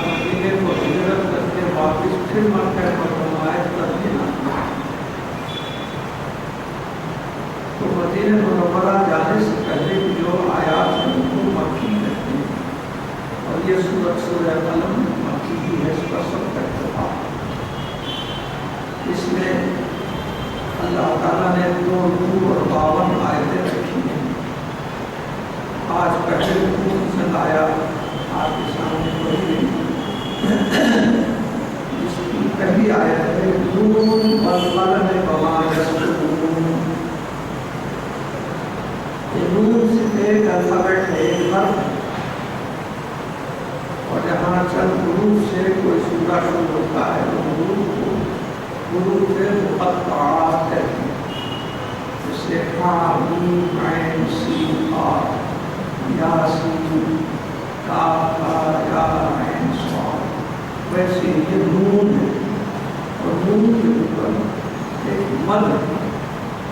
مدینے کو ہجرت کر کے واپس پھر مکہ مکرمہ آئے تب یہ سورۃ سورہ قلم مکی کی ہے، اس پر سب کا اتفاق۔ اس میں اللہ تعالیٰ نے 2 اور 52 آیتیں رکھی ہیں۔ آج پہلے سے آیا آپ کے سامنے پڑھی گئی، جس کی پہلی آیت ہے نون والقلم وما یسطرون۔ نون سے ایک الفابیٹ ہے، ایک حرف ہے، اور جہاں چند حروف سے کوئی سورہ شروع ہوتا ہے تو حروف مقطعات کہتے ہیں، جیسے حا میم عین سین قاف، یاسین کاف ہا یا عین صاد، ویسے یہ نون ہے، اور نون کے اوپر ایک مد ہے،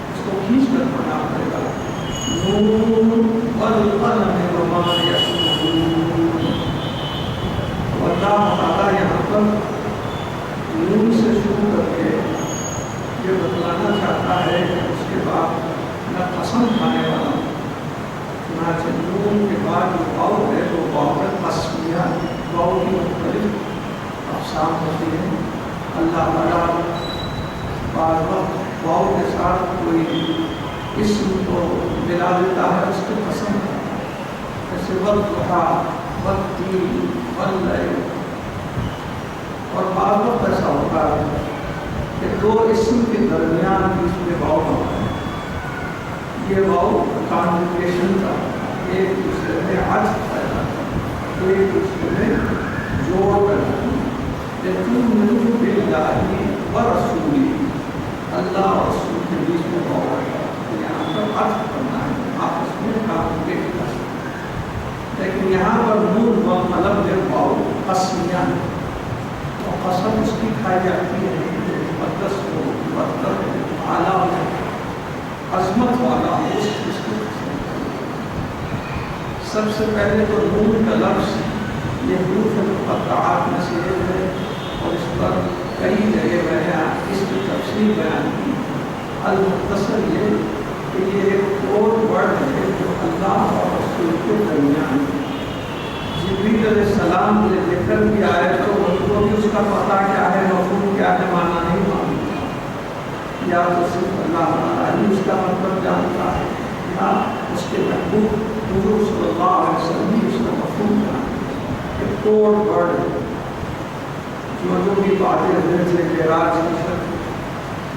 اس کو کھینچ کر پڑھنا پڑے گا، نون والقلم وما یسطرون۔ اللہ تعالیٰ یہاں پر نون سے شروع کر کے یہ بتلانا چاہتا ہے کہ اس کے بعد میں قسم کھانے والا ہوں۔ چنانچہ نون کے بعد جو واو ہے وہ واو ہے قسمیہ، واو کی مختلف اقسام ہوتی ہیں۔ اللہ تعالیٰ بعض وقت واو کے ساتھ کوئی اسم کو ملا دیتا ہے، اس کی قسم کھاتا ہے، جیسے والضحیٰ والتین واللیل۔ اور بعض وقت ایسا ہوتا ہے کہ 2 اسم کے درمیان بیچ میں واو ہوتا ہے، یہ واو کانجوگیشن کا ایک دوسرے میں عطف پیدا کرتا ہے، ایک دوسرے میں جوڑ پیدا کرتا ہے۔ تؤمنون باللہ ورسولہ، اللہ اور رسول کے بیچ میں واو ہے، یہاں پر عطف کرنا ہے، آپس میں کانجوگیٹ کرنا ہے۔ لیکن یہاں پر نون و قلم ہے، واو قسمیہ ہے، اور قسم اس کی کھائی جاتی ہے جو مقدس ہو، مرتب ہو، اعلیٰ ہو، عظمت والا ہو، اس کی قسم۔ سب سے پہلے تو نون کا لفظ یہ حروف مقطعات میں سے ایک ہے، اور اس پر کئی جگہ بیان، اس کی تفصیل بیان کی۔ المختصر یہ کہ یہ ایک کوڈ ورڈ ہے جو اللہ اور رسول کے درمیان ہے۔ جبریل علیہ السلام نے لے کر بھی آئے تو ان کو بھی اس کا پتہ کیا ہے، مفہوم کیا ہے، معنی نہیں معلوم، یا تو صرف اللہ تعالیٰ ہی اس کا مطلب جانتا ہے، یا اس کے محبوب حضور صلی اللہ علیہ وسلم ہی اس کا مفہوم جانتا ہے۔ ایک کوڈ ورڈ ہے، جو بھی باتیں ہوئے تھے معراج کی شب،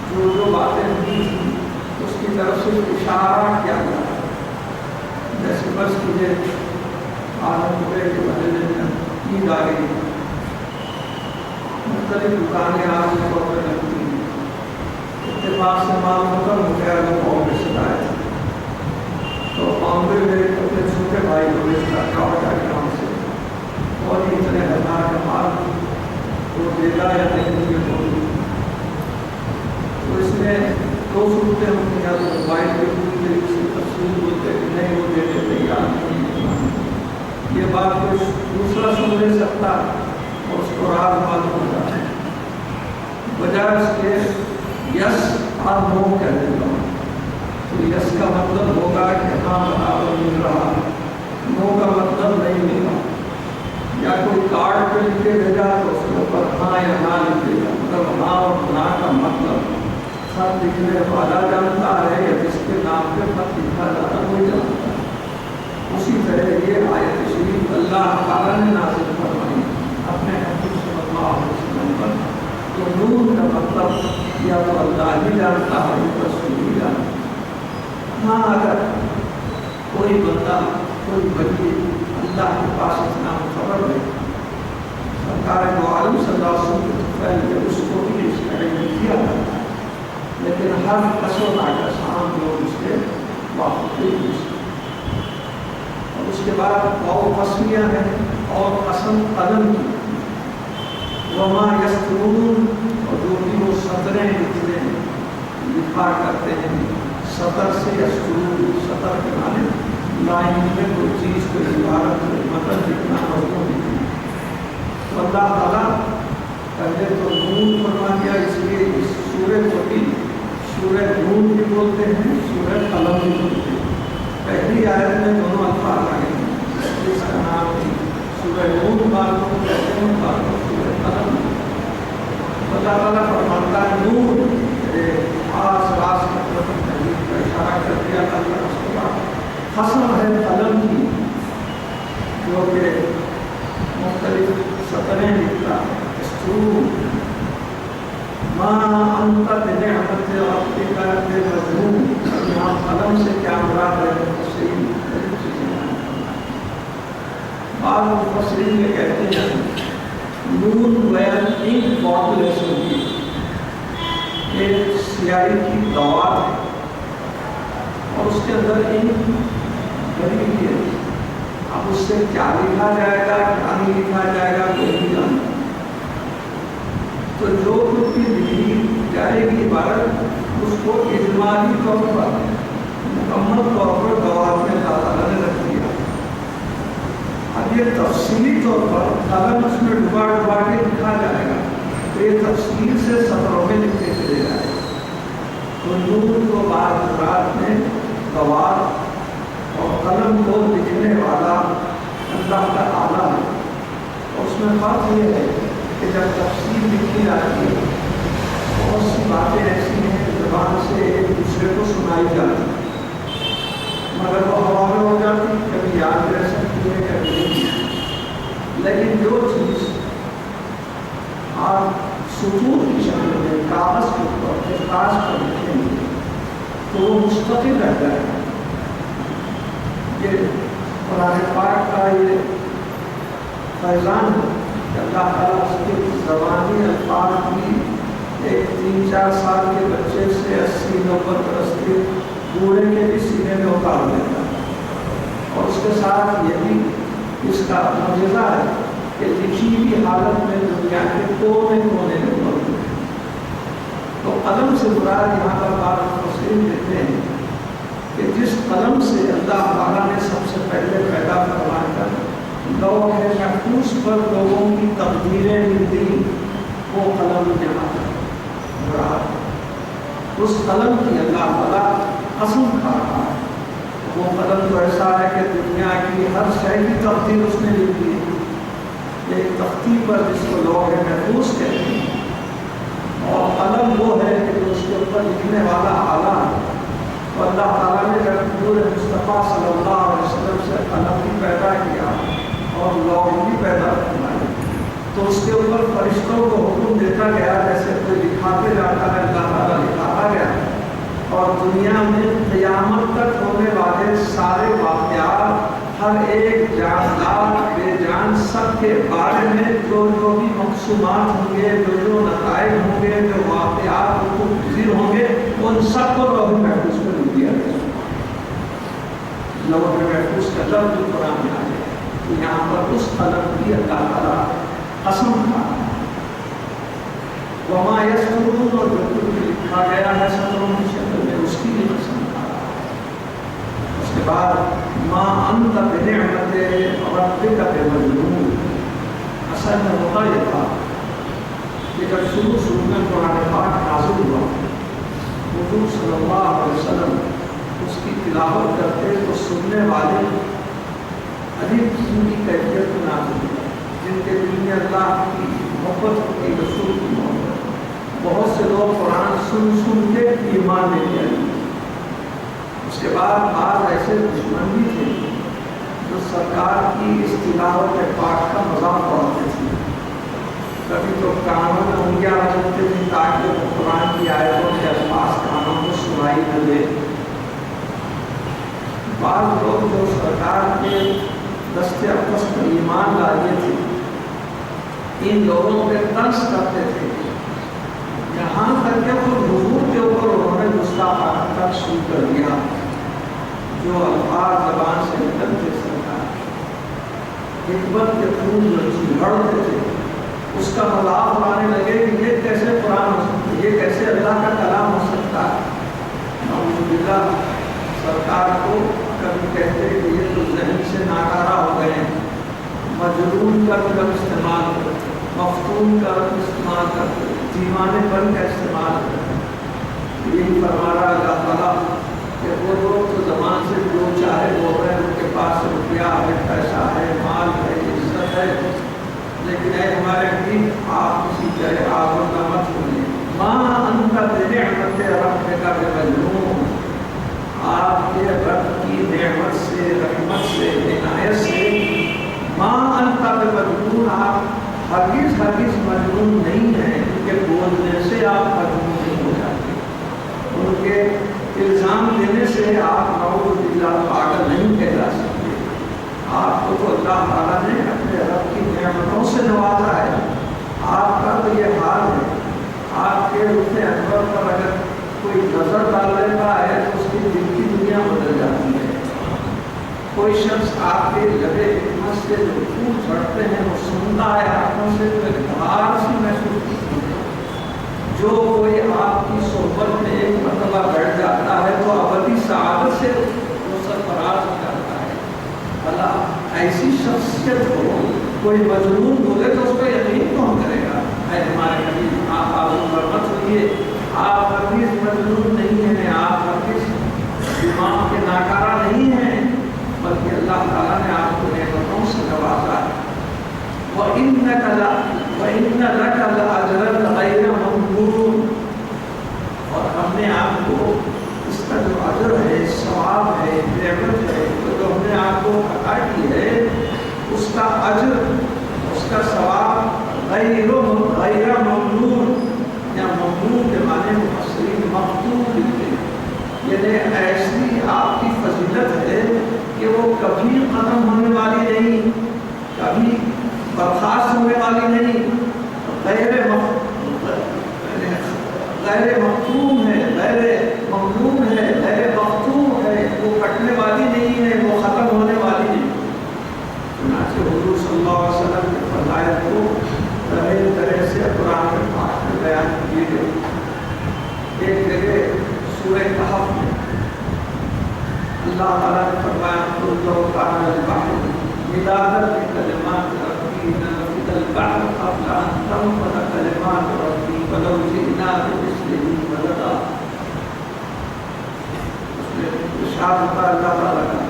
جو باتیں ہوئی تھیں اس کی طرف سے اشارہ کیا گیا ہے۔ جیسے بس مجھے عالم ہوئے کہ محلے میں عید آ گئی، مختلف دکانیں آج کے طور پر لگتی ہیں، اتفاق سے مال ختم ہو گیا، وہ بامبے سے لائے تھے، تو بامبے میں اپنے چھوٹے بھائی کو بیچتا جارجیا کے نام سے، اور اتنے ہزار کا مال وہ دیتا یا نہیں مجھے بولی، تو اس میں 2 صورتیں ہوتی ہیں، تو موبائل کے پوری طریقے سے تفصیل بولتے کہ نہیں وہ دینے تیار نہیں، یہ بات کوئی دوسرا سن نہیں سکتا اور اس کو راز معلوم ہو جاتا ہے، بجائے اس کے یس اور نو کہہ دیتا ہوں، تو یس کا مطلب ہوگا کہ ہاں برابر مل رہا، نو کا مطلب نہیں ملا، یا کوئی کارڈ پہ لکھ کے بھیجا تو اس کے اوپر ہاں یا نہ لکھ دے گا، مطلب ہاں اور نہ کا مطلب خط لکھنے والا جانتا ہے یا جس کے نام پہ خط لکھا جاتا ہے وہی جانتا ہے۔ اسی طرح یہ آیت شریف اللہ تعالیٰ نے نازل فرمائی اپنے حضور صلی اللہ علیہ وسلم پر، تو نور کا مطلب یا تو اللہ ہی جانتا ہے یا رسول ہی جانتا ہے۔ ہاں اگر کوئی بندہ کوئی ولی اللہ کے پاس اتنا خبر ہے، سرکار دو عالم صلی اللہ علیہ وسلم کے پہلے اس کو بھی اس کا علم دیا جاتا ہے، لیکن ہر قصور آگاہ عام لوگ اس کے واقف نہیں ہیں۔ اور اس کے بعد واو قسمیہ ہے اور قسم قلم کی، وما یسطرون، اور جو بھی وہ سطریں لکھا کرتے ہیں، سطر سے یسطرون، سطر کے معنی لائن میں کوئی چیز کو عبارت مطلب لکھنا، مضمون لکھنا۔ تو اللہ تعالیٰ پہلے تو نون فرما دیا، اس لیے اس سورہ کو بھی سورہ نون بھی بولتے ہیں، سورہ قلم بھی بولتے ہیں۔ پہلی آیت میں دونوں الفاظ آئے ہیں، جس کا نام ہے سورہ نون معلوم کہتے ہیں معلوم سورہ قلم. اللہ تعالیٰ فرماتا ہے نور آس راس کا اشارہ کر دیا. اللہ اس کے بعد قسم ہے قلم کی جو کہ مختلف سطریں لکھتا ہے. ماں انت بنعمت ربک بمجنون. یہاں قلم سے کیا مراد ہے تفصیل بعض مفسرین یہ کہتے ہیں نون بیان انک فارمولیشن کی ایک سیاہی کی دوات ہے اور اس کے اندر انک بھری ہوئی ہے. اب اس سے کیا لکھا جائے گا کیا نہیں لکھا جائے گا کوئی نہیں جانتا. تو جو کچھ بھی لکھی جائے گی عبارت اس کو اجمالی طور پر مکمل طور پر دوات میں تعالیٰ نے رکھ دیا. اب یہ تفصیلی طور پر قلم اس میں ڈبا ڈبا کے لکھا جائے گا تو یہ تفصیل سے سطروں میں لکھتے چلے جائے گا. تو نور کو بعض رات میں دوات اور قلم کو لکھنے والا اللہ کا آلہ ہے. اور اس میں بات یہ ہے کہ جب تفصیل لکھی جاتی ہے بہت سی باتیں ایسی ہیں زبان سے ایک دوسرے کو سنائی جاتی ہیں مگر وہ ہوا میں ہو جاتی کبھی یاد رہ سکتی ہے کبھی نہیں. لیکن جو چیز آپ سطور کی شکل میں کاغذ کے اوپر کاغذ پر لکھیں گے تو وہ مستقل رہ جائے گا. یہ قرآن پاک کا یہ فیضان ہے کہ اللہ تعالیٰ اس کے زبانی الفاظ کی ایک 3-4 سال کے بچے سے 80-90 برس کے بوڑھے کے بھی سینے میں اتار دیتا ہے. اور اس کے ساتھ یہ بھی اس کا معجزہ ہے کہ لکھی ہوئی حالت میں دنیا کے کونے کونے میں موجود ہے. تو قلم سے مراد یہاں پر بعض مفسرین دیتے ہیں کہ جس قلم سے اللہ تعالیٰ نے سب سے پہلے پیدا کروا کر لوگ ہے محفوظ پر لوگوں کی تقدیریں ملتی وہ قلم یہاں مراد. اس قلم کی اللہ تعالیٰ قسم کھا رہا ہے. وہ قلم تو ایسا ہے کہ دنیا کی ہر شے کی تقدیر اس نے لکھی ہے. ایک تختی پر جس کو لوگ ہے محفوظ کہتے ہیں اور قلم وہ ہے کہ جو اس کے اوپر لکھنے والا آلہ ہے. تو اللہ تعالیٰ نے جب حضور مصطفیٰ صلی اللہ علیہ وسلم سے قلم بھی پیدا کیا اور لوگ بھی پیدا کروائی تو اس کے اوپر فرشتوں کو حکم دیتا گیا جیسے کوئی لکھاتے جاتا ہے اللہ تعالیٰ لکھاتا گیا. اور دنیا میں قیامت تک ہونے والے سارے واقعات ہر ایک جاندار بے جان سب کے بارے میں جو بھی مقصومات ہوں گے جو نتائج ہوں گے جو واقعات ان کو گزر ہوں گے ان سب کو لوح محفوظ میں لکھ دیا گیا. لوح محفوظ کا لفظ قرآن میں آیا تو یہاں پر اس قلم کی اللہ تعالیٰ قسم کھا وما یسطرون اور جو کچھ لکھا گیا ہے سطروں کی شکل میں اس کی بھی قسم کھا. اس کے بعد ما انت بنعمت ربک بمجنون. اصل میں ہوتا یہ تھا کہ جب شروع میں قرآن پاک نازل ہوا حضور صلی اللہ علیہ وسلم اس کی تلاوت کرتے تو سننے والے عجیب قسم کی کیفیت میں نازل ہوئی جن کے دل میں اللہ کی محبت ہوتی رسول کی محبت. بہت سے لوگ قرآن سن کے ایمان لے کے آئے. اس کے بعد بعض ایسے دشمن بھی تھے جو سرکار کی اس تلاوت پاک کا مذاق اڑاتے تھے. کبھی تو کانوں میں انگلیاں رکھتے تھے تاکہ وہ قرآن کی آیتوں کے الفاظ کانوں کو سنائی نہ دے. بعض لوگ جو سرکار کے دستے اقدس پر ایمان لائے تھے ان لوگوں پہ طنز کرتے تھے یہاں تک کہ وہ حضور کے اوپر انہوں نے گستاخانہ تک شروع کر دیا. جو الفاظ زبان سے نکلتے سرکار حکمت کے پھول جو جھڑتے تھے اس کا مذاق اڑانے لگے کہ یہ کیسے قرآن ہو سکتا ہے, یہ کیسے اللہ کا کلام ہو سکتا ہے. نعوذ باللہ. سرکار کو کبھی کہتے کہ یہ تو ذہن سے ناکارہ ہو گئے ہیں, مجنون کا لفظ استعمال کرتے, مفتون کا لفظ استعمال کرتے, دیوانے پن کا استعمال کرتے. یہی فرما رہا اللہ تعالیٰ کہ وہ لوگ تو زبان سے جو چاہے وہ ہے, ان کے پاس روپیہ ہے, پیسہ ہے, مال ہے, عزت ہے, لیکن اے ہمارے نبی آپ کسی طرح آزردہ مت ہوئے ما انت بنعمت ربک بمجنون آپ کے رب کی نعمت سے رحمت سے عنایت سے ما انت بمجنون آپ ہرگز مجنون نہیں ہیں ان کے بولنے سے آپ مجنون نہیں ہو جاتے ان کے الزام دینے سے آپ نعوذ باللہ پاگل نہیں کہلا سکتے آپ کو تو اللہ تعالیٰ نے اپنے رب کی نعمتوں سے نوازا ہے آپ کا تو یہ حال ہے آپ کے رخ انور پر اگر کوئی نظر ڈال لیتا ہے تو اس کی دل کی دنیا بدل جاتی ہے کوئی شخص آپ کے لبے حکمت سے جو پھول جھڑتے ہیں وہ سنتا ہے آنکھوں سے تو اقتدار سے محسوس کرتی ہے جو کوئی آپ کی صحبت میں ایک مرتبہ بیٹھ جاتا ہے تو ابدی سعادت سے وہ سرفراز ہو جاتا ہے بھلا ایسی شخصیت کو کوئی مجنون بولے تو اس کو یقین کون کرے گا اے ہمارے نبی آپ آزم برمت ہوئیے آپ ہرگز مجنون نہیں ہیں آپ ہرگز دماغ کے ناکارہ نہیں ہیں بلکہ اللہ تعالیٰ نے آپ کو نعمتوں سے نوازا ہے وَإِنَّ لَكَ لَأَجْرًا غَيْرَ مَمْنُونٍ اور ہم نے آپ کو اس کا جو اجر ہے ثواب ہے نعمت ہے جو ہم نے آپ کو عطا کی ہے اس کا اجر اس کا ثواب غیر ممنون یا ممنون کے معنی مفسرین مقتول لکھتے ہیں یعنی ایسی آپ کی فضیلت ہے کہ وہ کبھی ختم ہونے والی نہیں کبھی برخاست ہونے والی نہیں غیر مختوم ہے غیر ممنون ہے غیر مختوم ہے وہ کٹنے والی نہیں ہے وہ ختم ہونے والی نہیں چنانچہ حضور صلی اللہ علیہ وسلم کے فضائل کو طرح سے قرآن پاک میں بیان کیے گئے ایک جگہ سورہ کہف میں اللہ تعالیٰ نے فرمایا قُلْ كَانَ الْبَحْرُ مِدَادًا لِكَلِمَاتِ رَبِّي لَنَفِدَ الْبَحْرُ قَبْلَ أَن تَنفَدَ كَلِمَاتُ رَبِّي وَلَوْ جِئْنَا بِمِثْلِهِ مَدَدًا اس میں ارشاد ہوتا ہے اللہ تعالیٰ کا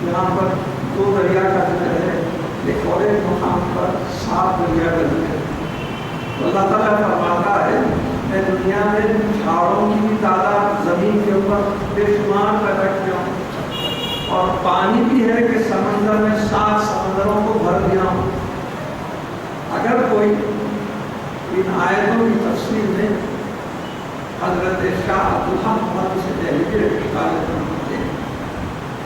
یہاں پر 2 دریا کا ذکر ہے ایک اور ایک مقام پر 7 دریا کا ذکر ہے تو اللہ تعالیٰ فرماتا ہے میں دنیا میں جھاڑوں کی بھی تعداد زمین کے اوپر بے شمار پیدا کیا ہوں اور پانی بھی ہے کہ سمندر میں 7 سمندروں کو بھر دیا ہوں اگر کوئی ان آیتوں کی تفسیر میں حضرت شاہ عبدالحق محمد سے دہلی رکھتے ہیں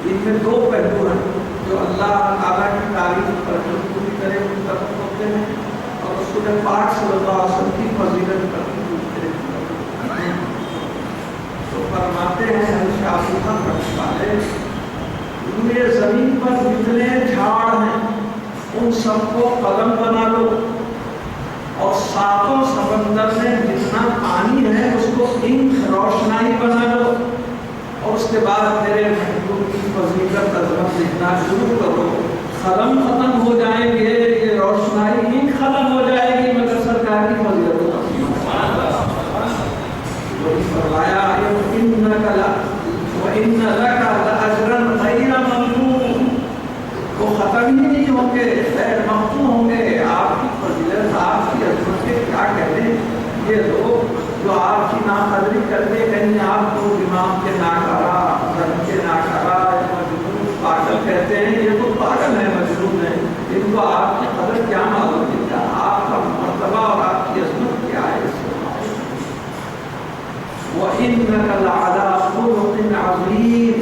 ان میں 2 پہلو ہیں جو اللہ تعالیٰ کی تعریف پر جو پوری طرح متفق ہوتے ہیں اور رسول پاک صلی اللہ علیہ وسلم کی فضیلت پر تو فرماتے ہیں شاہ عبدالحق رحمۃ اللہ پورے زمین پر جتنے جھاڑ ہیں ان سب کو قلم بنا لو اور 7 سمندر میں جتنا پانی ہے اس کو انک روشنائی بنا لو اور اس کے بعد میرے محبوب کی فضیلت عظمت لکھنا شروع کرو قلم ختم ہو جائیں گے یہ روشنائی انک ختم ہو جائے گی مگر سرکار کی فضیلت وہی فرمایا وَإِنَّ لَكَ لَأَجْرًا غَيْرَ مَمْنُونٍ وہ ختم ہی نہیں ہوں گے غیر مختوم ہوں گے آپ کی فضیلت آپ کی عظمت کے کیا کہتے ہیں یہ لوگ جو آپ کی ناقدری کرتے کہیں آپ کو دماغ کے ناکارہ دھرم کے ناکارہ مجنون پاگل کہتے ہیں یہ تو پاگل ہے مجنون ہے ان کو آپ کی قدر کیا معلوم ہے آپ کا مرتبہ اور آپ کی عظمت کیا ہے اس وَإِنَّكَ لَعَلَىٰ خُلُقٍ عَظِيمٍ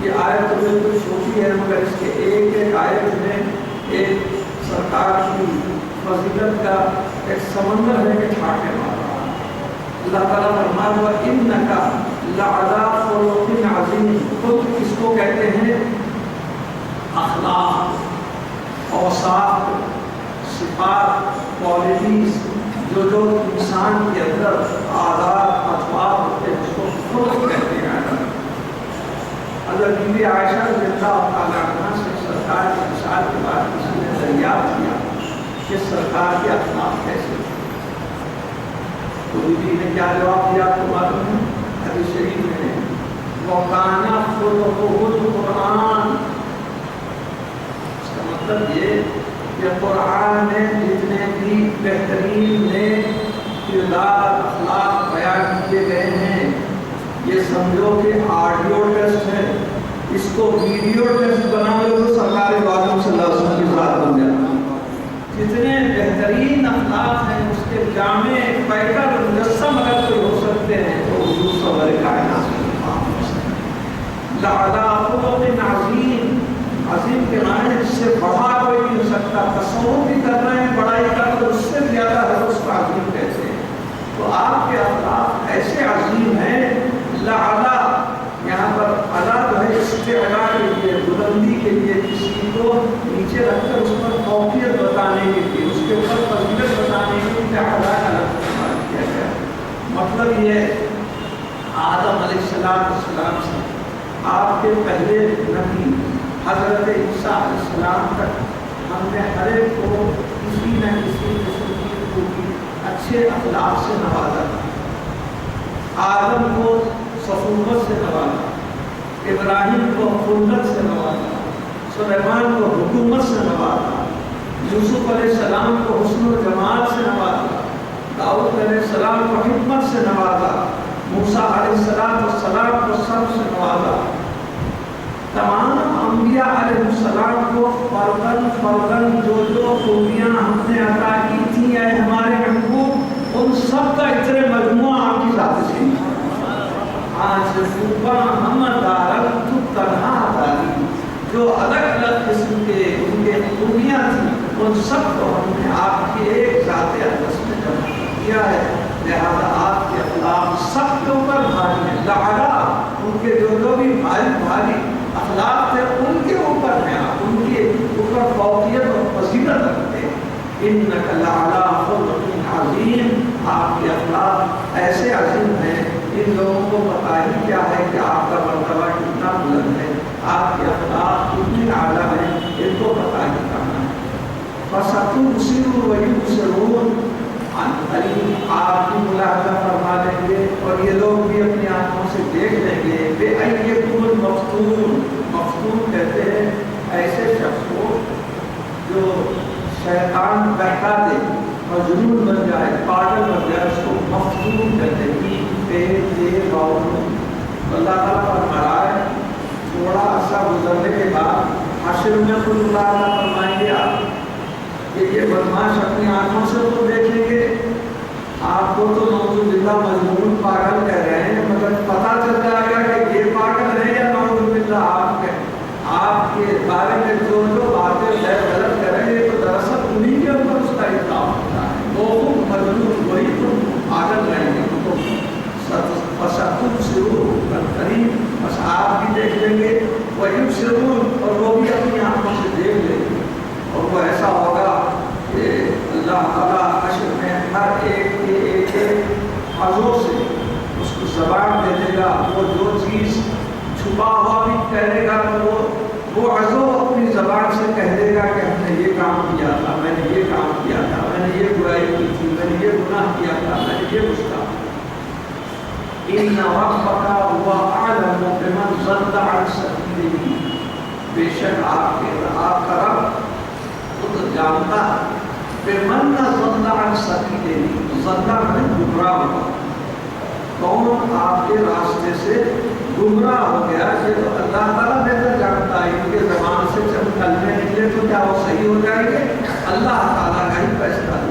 یہ آیت تو بالکل چھوٹی ہے مگر اس کے ایک آیت میں ایک سرکار کی فضیلت کا ایک سمندر ہے کہ چھاٹنے والا اللہ تعالیٰ فرمایا وَإِنَّكَ لَعَلَىٰ خُلُقٍ عَظِيمٍ خود اس کو کہتے ہیں اخلاق اوصاف صفات کوالٹیز جو انسان کے اندر آداب اطوار ہوتے ہیں اس کو خلق کہتے ہیں اگر بی بی عائشہ رضی اللہ تعالیٰ عنہ سے سرکار کے وصال کے بعد کسی نے دریافت کیا کہ سرکار کے اخلاق کیسے تو بی بی نے کیا جواب دیا تو معلوم ہے حدیث شریف میں وَكَانَ خُلُقُهُ الْقُرْآنُ اس کا مطلب مطلب یہ کہ قرآن میں جتنے بھی بہترین نیک کردار اخلاق بیان کیے گئے ہیں، یہ سمجھو کہ آڈیو ٹیسٹ ہے، اس کو ویڈیو ٹیسٹ بنا لو تو سرکار دو عالم صلی اللہ علیہ وسلم کی ذات بن جاتا ہے۔ جتنے بہترین اخلاق ہیں اس کے جامع پیکر مجسم اگر کوئی ہو سکتے ہیں تو حضور صبر کائنات لعلی خلق عظیم، عظیم کے معنی جس سے بڑا کوئی نہیں ہو سکتا، تصور بھی کر رہے ہیں بڑائی کا تو اس سے زیادہ ہے، اس کو عظیم کہتے ہیں۔ تو آپ کے اخلاق ایسے عظیم ہیں، لعلی یہاں پر علا جو ہے استعلا کے لیے، بلندی کے لیے، کسی کو نیچے رکھ کر اس پر فوقیت بتانے کے لیے، اس کے اوپر فضیلت بتانے کے لیے علا کا لفظ استعمال کیا گیا۔ مطلب یہ آدم علیہ السلام سے آپ کے پہلے نبی حضرت عیسیٰ علیہ السلام تک ہم نے ہر ایک کو کسی نہ کسی قسم کی اچھے اخلاق سے نوازا۔ آدم کو صفوت سے نوازا، ابراہیم کو خلت سے نوازا، سلیمان کو حکومت سے نوازا، یوسف علیہ السلام کو حسن و جمال سے نوازا، داؤد علیہ السلام کو حکمت سے نوازا، موسیٰ علیہ السلام کو صبر سے نوازا۔ تمام انبیاء علیہ السلام کو فرداً جو خوبیاں ہم نے عطا کی تھیں اے ہمارے محبوب، ان سب کا اتنے مجموعہ آپ کی ذات سے آج صبح ہم دارت تو تنہا داری، جو الگ الگ قسم کے ان کے خوبیاں تھیں ان سب کو ہم نے آپ کی ایک ذات اقدس میں جمع کیا ہے۔ لہذا آپ کے اخلاق سب کے اوپر بھاری ہیں، لعلا ان کے جو بھی بھاری اخلاق تھے ان کے اوپر ہیں، آپ ان کے اوپر فوقیت اور فضیلت رکھتے ہیں۔ انک لعلی خلق عظیم، آپ کے اخلاق ایسے عظیم ہیں ان لوگوں کو پتہ ہی کیا ہے کہ آپ کا مرتبہ کتنا بلند ہے، آپ کے اخلاق کتنے اعلیٰ ہیں، ان کو پتہ ہی کرنا ہے۔ فَسَتُبْصِرُ وَيُبْصِرُونَ، قریب آپ کی ملاحظہ فرما لیں گے اور یہ لوگ بھی اپنی آنکھوں سے دیکھ لیں گے۔ بے ایکم المفتون، مفتون کہتے ہیں ایسے شخص کو جو شیطان بہکا دے، مجنون بن جائے، پاگل بن جائے، اس کو مفتون کہتے ہیں۔ اللہ تعالیٰ فرما رہا ہے تھوڑا عرصہ گزرنے کے بعد حشر میں خود اللہ تعالیٰ فرمائیں گے آپ کہ یہ بدماش اپنی آنکھوں سے تو دیکھیں گے، آپ کو تو نعوذ باللہ مجنون پاگل کہہ رہے ہیں، مگر پتہ چل جائے گا کہ یہ پاگل ہے یا نعوذ باللہ آپ کے بارے میں جو باتیں غلط کر رہے ہیں تو دراصل انہیں کے اوپر اس کا الزام ہوتا ہے، وہ مجنون وہی تو پاگل رہیں گے۔ تو فَسَتُبْصِرُ قریب بس آپ بھی دیکھ لیں گے، وَيُبْصِرُونَ اور وہ بھی اپنی آنکھوں سے دیکھ لیں گے، اور وہ ایسا ہوگا کہ اللہ تعالیٰ حشر میں ہر ایک کے ایک عضو سے اس کو زبان دے دے گا، وہ جو چیز چھپا ہوا بھی کہے گا تو وہ عضو اپنی زبان سے کہہ دے گا کہ ہم نے یہ کام کیا تھا، میں نے یہ کام کیا تھا، میں نے یہ برائی کی تھی، میں نے یہ گناہ کیا تھا، میں نے یہ گستاخی۔ إِنَّ رَبَّكَ هُوَ أَعْلَمُ بِمَنْ ضَلَّ عَنْ سَبِيلِهِ، بے شک آپ کا رب خود جانتا ہے بِمَنْ ضَلَّ عَنْ سَبِيلِهِ، ضلع میں گمراہ ہوا، کون آپ کے راستے سے گمراہ ہو گیا، یہ تو اللہ تعالیٰ بہتر جانتا ہے، ان کے زبان سے جب کلمے نکلے تو کیا وہ صحیح ہو جائیں گے، اللہ تعالیٰ کا ہی فیصلہ ہے۔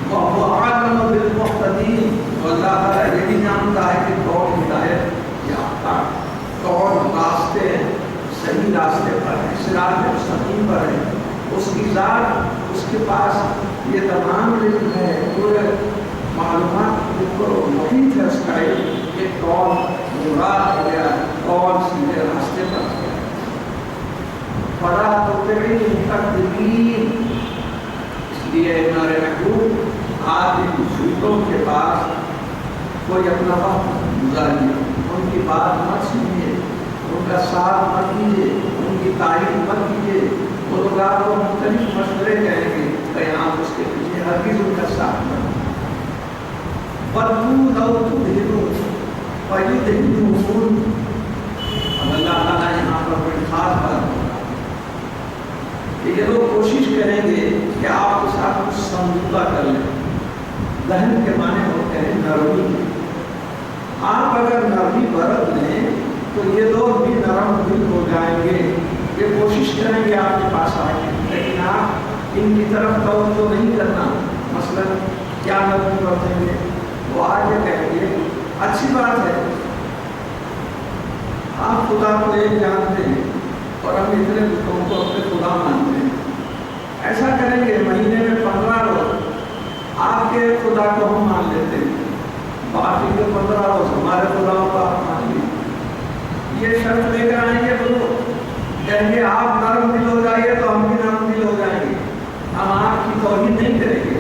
وَهُوَ أَعْلَمُ بِالْمُهْتَدِينَ، اللہ تعالیٰ یہ بھی جانتا ہے کہ کون ہدایت یافتہ، کون راستے صحیح راستے پر ہے، صراط مستقیم پر ہے، اس کی ذات، اس کے پاس یہ تمام علم ہے، پورے معلومات کو محیط ہے اس کا علم کہ کون گمراہ ہو گیا، کون سیدھے راستے پر گیا۔ فَلَا تُطِعِ الْمُكَذِّبِينَ، اس لیے ہمارے محبوب آج ان جھوٹوں کے پاس کوئی اپنا وقت گزاریے، ان کی بات مت سنیے، ان کا ساتھ مت دیجیے، ان کی تعریف مت کیجیے، وہ لوگ آپ کو مختلف مشورے کہیں گے، کہیں آپ اس کے پیچھے ہرگز ان کا ساتھ مت دیجیے۔ وَدُّوا لَوْ تُدْهِنُوا فَيُدْهِنُونَ، اب اللہ تعالیٰ یہاں پر کوئی خاص بات کہ یہ لوگ کوشش کریں گے کہ آپ کے ساتھ کچھ سمجھوتا کر لیں. لہن کے معنی ہوتے ہیں نرمی. آپ اگر نرمی برت لیں تو یہ لوگ بھی نرم دل ہو جائیں گے. یہ کوشش کریں گے آپ کے پاس آئیں، لیکن آپ ان کی طرف توجہ نہیں کرنا. مثلا کیا نرمی برتیں گے؟ وہ آگے کہیں گے اچھی بات ہے آپ خدا کو ایک جانتے ہیں اور ہم اتنے لوگوں کو اپنے خدا مانتے ہیں. ایسا کریں گے مہینے میں 15 روز آپ کے خدا کو ہم مان لیتے ہیں، باقی کے 15 روز ہمارے خداؤں کو آپ مان لیجیے. یہ شرط لے کر آئیں گے تو کہیں گے آپ نرم دل ہو جائیے تو ہم بھی نرم دل ہو جائیں گے. ہم آپ کی توہین نہیں کریں گے،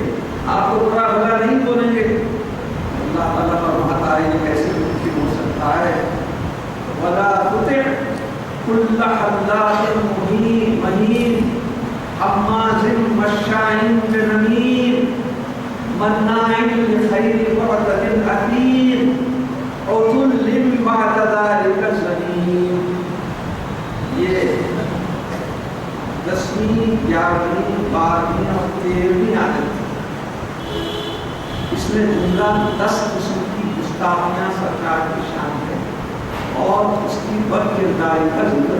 آپ کو برا بھلا نہیں بولیں گے. اللہ تعالیٰ فرماتا ہے یہ کیسے ممکن ہو سکتا ہے؟ وَلَا تُطِعْ كُلَّ حَلَّافٍ مَّهِينٍ حَمَّازٍ مَّشَّاءٍ بِنَمِيمٍ مَّنَّاعٍ لِلْخَيْرِ مُعْتَدٍ أَثِيمٍ عُتُلٍّ بَعْدَ ذَلِكَ زَنِيمٍ. یہ 10ویں 11ویں 12ویں اور 13ویں آیت. اس میں جملہ 10 قسم کی گستاخیاں سرکار کی شان ہے اور اس کی بد کرداری کا ذکر.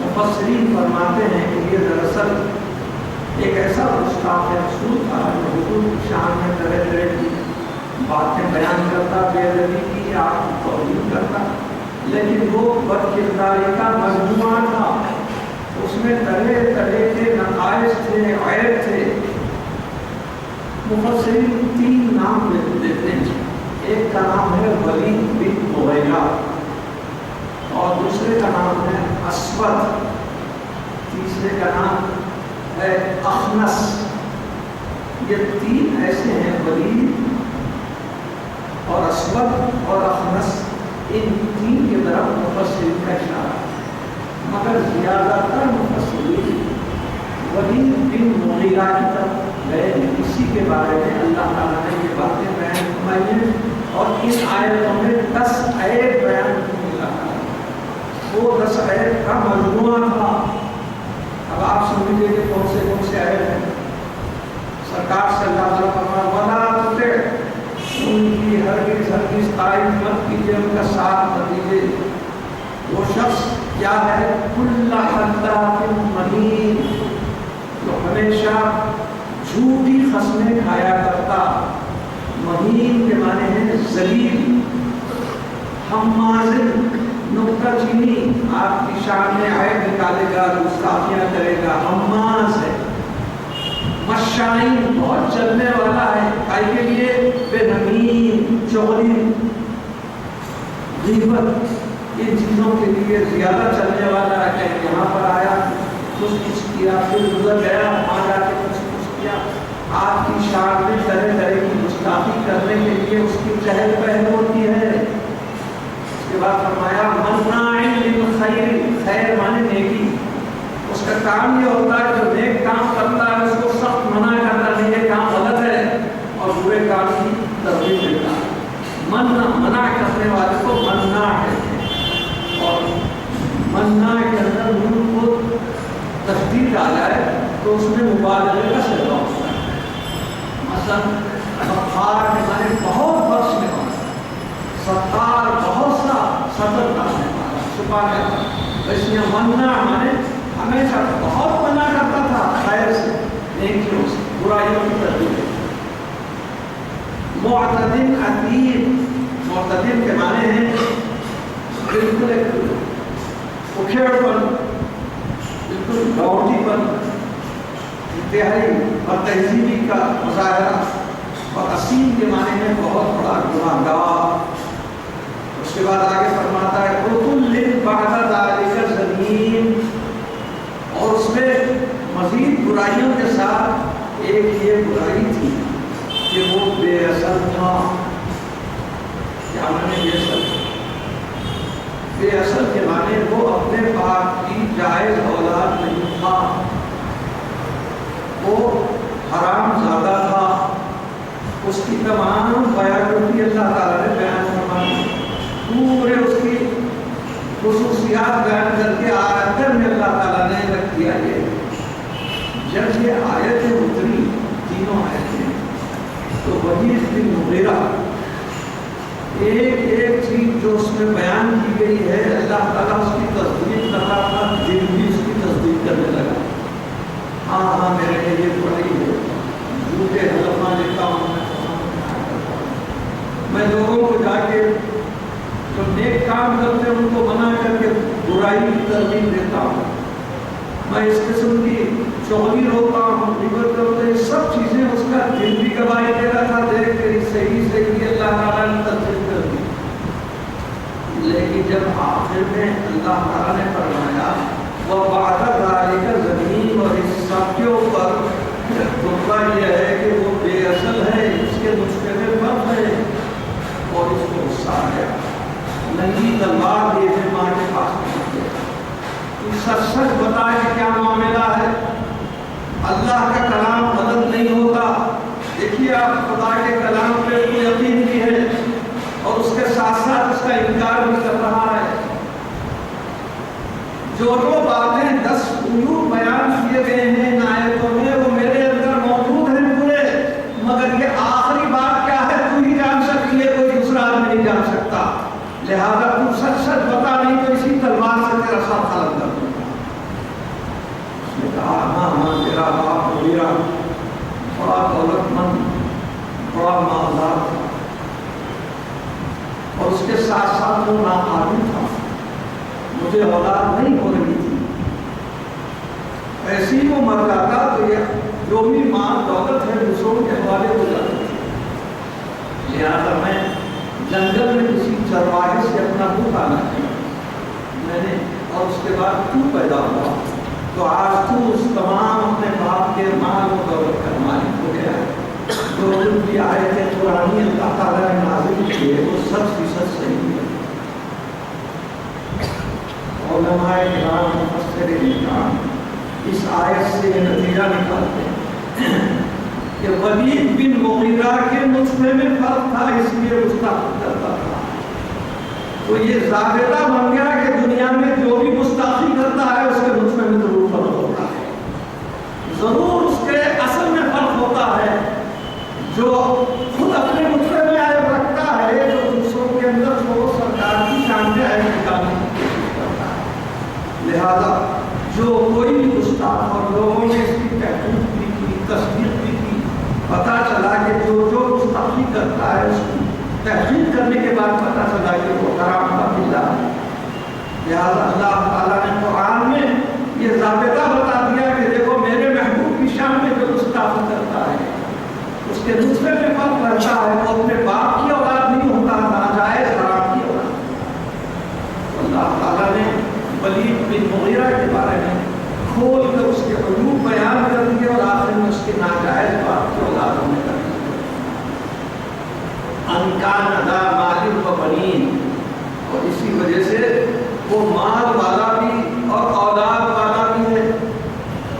مفسرین فرماتے ہیں کہ یہ دراصل ایک ایسا گستاخ رسول تھا جو حضور کی شان میں طرح طرح کی باتیں بیان کرتا، بے ادبی کی، آپ کی توہین کرتا، لیکن وہ بد کرداری کا مجموعہ تھا. اس میں طرح طرح کے نقائص تھے، عیب تھے. مفسرین 3 نام دیتے ہیں. ایک کا نام ہے ولید بن مغیرہ اور دوسرے کا نام ہے اسود، تیسرے کا نام ہے اخنس. یہ 3 ایسے ہیں، ولید اور اسود اور اخنس. ان 3 کی طرف مفسرین کا اشارہ، مگر زیادہ تر مفسرین ولید بن مغیرہ کی طرف گئے. اسی کے بارے میں اللہ تعالیٰ نے یہ باتیں بیان فرمائی ہیں اور ان آیتوں میں 10 عیب بیان کیا. وہ 10 عیب کا مجموعہ تھا. اب آپ سمجھیے کہ کون سے عیب ہیں. سرکار صلی اللہ علیہ وسلم وَلَا تُطِعْ، ان کی ہرگز تعریف مت کیجیے، ان کا ساتھ مت دیجیے. وہ شخص کیا ہے؟ کُلَّ حَلَّافٍ مَّهِینٍ، جو ہمیشہ جھوٹی قسمیں کھایا کرتا. مہین کے معنی ہے ذلیل. حمازن، نکتہ چینی، آپ کی شان میں عیب نکالے گا، گستاخیاں کرے گا. حماز ہے. مشائن، بہت چلنے والا ہے کائی کے لیے. بنمیم، چغلی، غیبت، ان چیزوں کے لیے زیادہ چلنے والا ہے. کہ یہاں پر آیا کچھ کیا، پھر گزر گیا، وہاں جا کے کچھ کیا. آپ کی شان میں طرح طرح کی گستاخی کرنے کے لیے اس کی چہل پہل ہوتی ہے. اس کے بعد فرمایا مناع للخیر، خیر مانے نیکی. اس کا کام یہ ہوتا ہے جو نیک کام کرتا ہے اس کو سخت منع کرتا ہے یہ کام غلط ہے اور برے کام کی ترغیب دیتا ہے. منع کرنے والے کو منع کہتے ہیں. اور منع کے اندر نون کو تشدید آ جائے تو اس میں مبالغے کا صیغہ ہوتا ہے. مثلا غفار کے معنی بہت بخشنے والا، ستار بہت سا ستر کرنے والا، چھپانے والا. اس لیے منع معنی ہمیشہ بہت منع کرتا تھا خیر سے، نیکیوں سے، برائیوں کی ترغیب. معتدل عتیم، معتدل کے معنی ہیں بالکل اکھیڑ پر، بالکل گاؤٹی پر، انتہائی اور تہذیبی کا مظاہرہ. اور اسیم کے معنی میں بہت بڑا گناہ گار. اس کے بعد آگے فرماتا ہے عُتُلٍّ بَعْدَ ذَلِكَ زَنِيمٍ، اور اس میں مزید برائیوں کے ساتھ ایک یہ برائی تھی کہ وہ بے اصل تھا. کیا معنی بے اصل؟ بے اصل کے معنی وہ اپنے باپ کی جائز اولاد نہیں تھا، وہ حرام زادہ تھا. اس کی تمام بایوگرافی اللہ تعالیٰ نے بیان فرمائی، پورے اس کی خصوصیات بیان کر کے آخر میں اللہ تعالیٰ نے رکھ دیا یہ جب یہ آیتیں اتری تینوں آیتیں تو ولید بن مغیرہ ایک ایک چیز جو اس میں بیان کی گئی ہے اللہ تعالیٰ اس کی تصدیق کر رہا تھا، دل بھی اس کی تصدیق کرنے لگا. ہاں میرے لیے یہ پڑھی ہے، جھوٹے حلفاں لیتا ہوں میں لوگوں کو جا کے جو نیک کام کرتے ہیں ان کو منع کر کے برائی کی ترغیب دیتا ہوں، میں اس قسم کی چغلی روتا ہوں، غیبت کرتے ہیں، سب چیزیں اس کا دل بھی گواہی دے رہا تھا، دیکھ تیری صحیح اللہ تعالیٰ نے تصدیق کر دی. لیکن جب آخر میں اللہ تعالیٰ نے فرمایا وَبَعْدَ ذَلِكَ زمین، اور اس سب کے اوپر خطبہ یہ ہے کہ وہ بے اصل ہے، اس کے نسخے میں فرق ہے، اور اس کو غصہ آ گیا، ننگی تلوار لیے تھے ماں کے پاس پہنچے. سچ سچ بتا کہ کیا معاملہ ہے، اللہ کا کلام غلط نہیں ہوتا. دیکھیے آپ خدا کے کلام پہ کوئی یقین بھی ہے اور اس کے ساتھ ساتھ اس کا انکار بھی کر رہا ہے. جو باتیں 10 امور بیان کیے گئے ہیں ان آیتوں میں وہ میرے اندر موجود ہیں پورے، مگر یہ آخری بات کیا ہے تو ہی جان سکتی ہے، کوئی دوسرا آدمی نہیں جان سکتا. لہذا تو سچ سچ بتا، نہیں تو اسی تلوار سے تیرا ساتھ خلق کر دوں گا. اس نے کہا ہاں تیرا باپ مغیرہ بڑا دولت مند، بڑا مالدار تھا، اور اس کے ساتھ ساتھ وہ ناقابل تھا، مجھے اولاد نہیں ہو رہی تھی. ایسی وہ مر جاتا تو یہ جو بھی مال دولت ہے دوسروں کے حوالے ہو جاتی تھی. لہٰذا میں جنگل میں کسی چرواہے سے اپنا دودھ آنا کیا میں نے، اور اس کے بعد تو پیدا ہوا تو آج تو اس تمام اپنے باپ کے مال و دولت کا مالک ہو گیا ہے. جو بھی آئے تھے قرآنی اللہ تعالیٰ نے نازل کیے وہ 100% صحیح ہے. علماء کرام مفسرین کرام اس آیت سے یہ نتیجہ نکالتے ہیں کہ ولید بن مغیرہ کے نسخے میں فرق تھا، اس لیے مستحق کرتا تھا. تو یہ ضابطہ بن گیا کہ دنیا میں جو بھی مستحقی کرتا ہے اس کے نسخے میں ضرور فرق ہوتا ہے، ضرور اس کے اصل میں فرق ہوتا ہے. جو خود اپنے نسخے میں عیب رکھتا ہے، جو دوسروں کے اندر جو سرکار کی شان میں عیب نکالنے کی کوشش کرتا ہے. لہذا جو کوئی بھی گستاخ اور لوگوں نے اس کی تحقیق بھی کی، تصدیق بھی کی، پتہ چلا کہ جو گستاخی کرتا ہے اس کی تحقیق کرنے کے بعد پتہ چلا کہ وہ حرام کا بلا ہے. لہٰذا اللہ تعالیٰ نے قرآن میں یہ ضابطہ بتا دیا کہ دیکھو میرے محبوب کی شان میں جو گستاخی کرتا ہے اس کے نسخے میں فرق رہتا ہے، وہ اپنے باپ کی اولاد نہیں ہوتا، ناجائز حرام کی اولاد. اللہ تعالیٰ نے ولید بن مغیرہ کے بارے میں کھول کر اس کے عیوب بیان کر دیے اور آخر میں اس کے ناجائز باپ کی اولاد ہونے کا انکان ادا مال و بنین، اور اسی وجہ سے وہ مال والا بھی اور اولاد والا بھی ہے،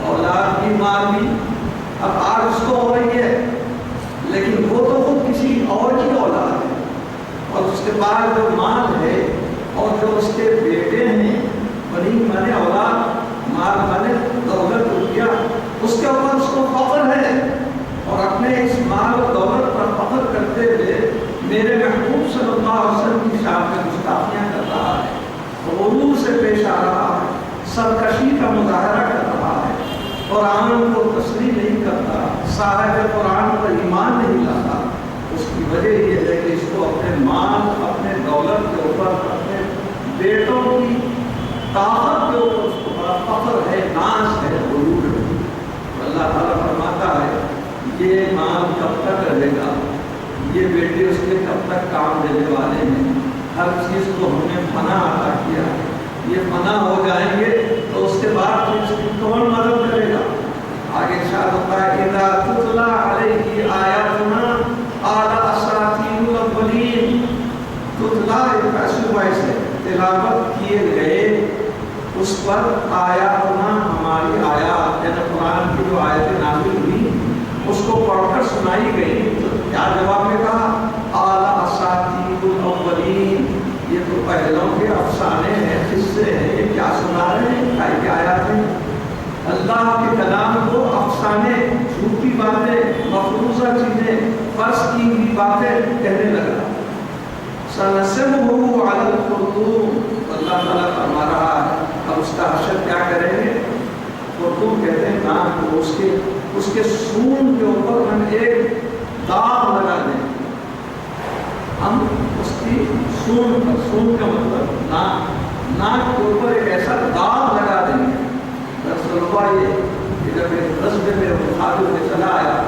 اولاد بھی مال بھی. اب آج اس کو ہو رہی ہے لیکن وہ تو خود کسی اور کی اولاد ہے، اور اس کے بعد جو مال ہے اور جو اس کے بیٹے ہیں، بنی مانے اولاد، مال مانے دولت، روپیہ، اس کے اوپر اس کو فخر ہے، اور اپنے اس مال و دولت پر فخر کرتے ہوئے میرے محبوب صلی اللہ علیہ وسلم کی شان میں گستاخیاں کر رہا ہے، غرور سے پیش آ رہا ہے، سرکشی کا مظاہرہ کر رہا ہے، قرآن کو تسلیم نہیں کرتا، صاحب قرآن پر ایمان نہیں لاتا. اس کی وجہ یہ ہے کہ اس کو اپنے مال، اپنے دولت کے اوپر، اپنے بیٹوں کی طاقت کے اوپر اس کو بڑا فخر ہے، ناز ہے، غرور ہے. اللہ تعالیٰ فرماتا ہے یہ مال کب تک رہے گا، یہ بیٹے اس کے کب تک کام دینے والے ہیں. ہر چیز کو ہم نے فنا عطا کیا، یہ فنا ہو جائیں گے تو اس کے بعد پھر اس کی کون مدد کرے گا. آگے ارشاد ہوتا ہے اذا تتلی علیہ آیاتنا قال اساطیر الاولین. تتلا ایک پیسو سے تلاوت کیے گئے اس پر آیاتنا، ہماری آیات یعنی قرآن کی جو آیتیں نازل ہوئی اس کو پڑھ کر سنائی گئی. تو کیا جواب میں کہا قال اساطیر الاولین، یہ تو پہلوں کے افسانے ہیں، قصے ہیں، یہ کیا سنا رہے ہیں، کیا آیات ہیں. اللہ کے کلام کو کی بھی باتیں کہنے لگا. سنسمہ علی الخرطوم، اللہ تعالیٰ فرما رہا ہے اب اس کا حشر کیا کریں گے. خرطوم کہتے ہیں ناک کو، اس کے سون کے اوپر ہم ایک داغ لگا دیں. ہم اس کی سون پر، سون کا مطلب ناک کے اوپر ایک ایسا داغ لگا دیں گے. دراصل ہوا یہ کہ جب ایک قصبے میں مخالف میں چلا آیا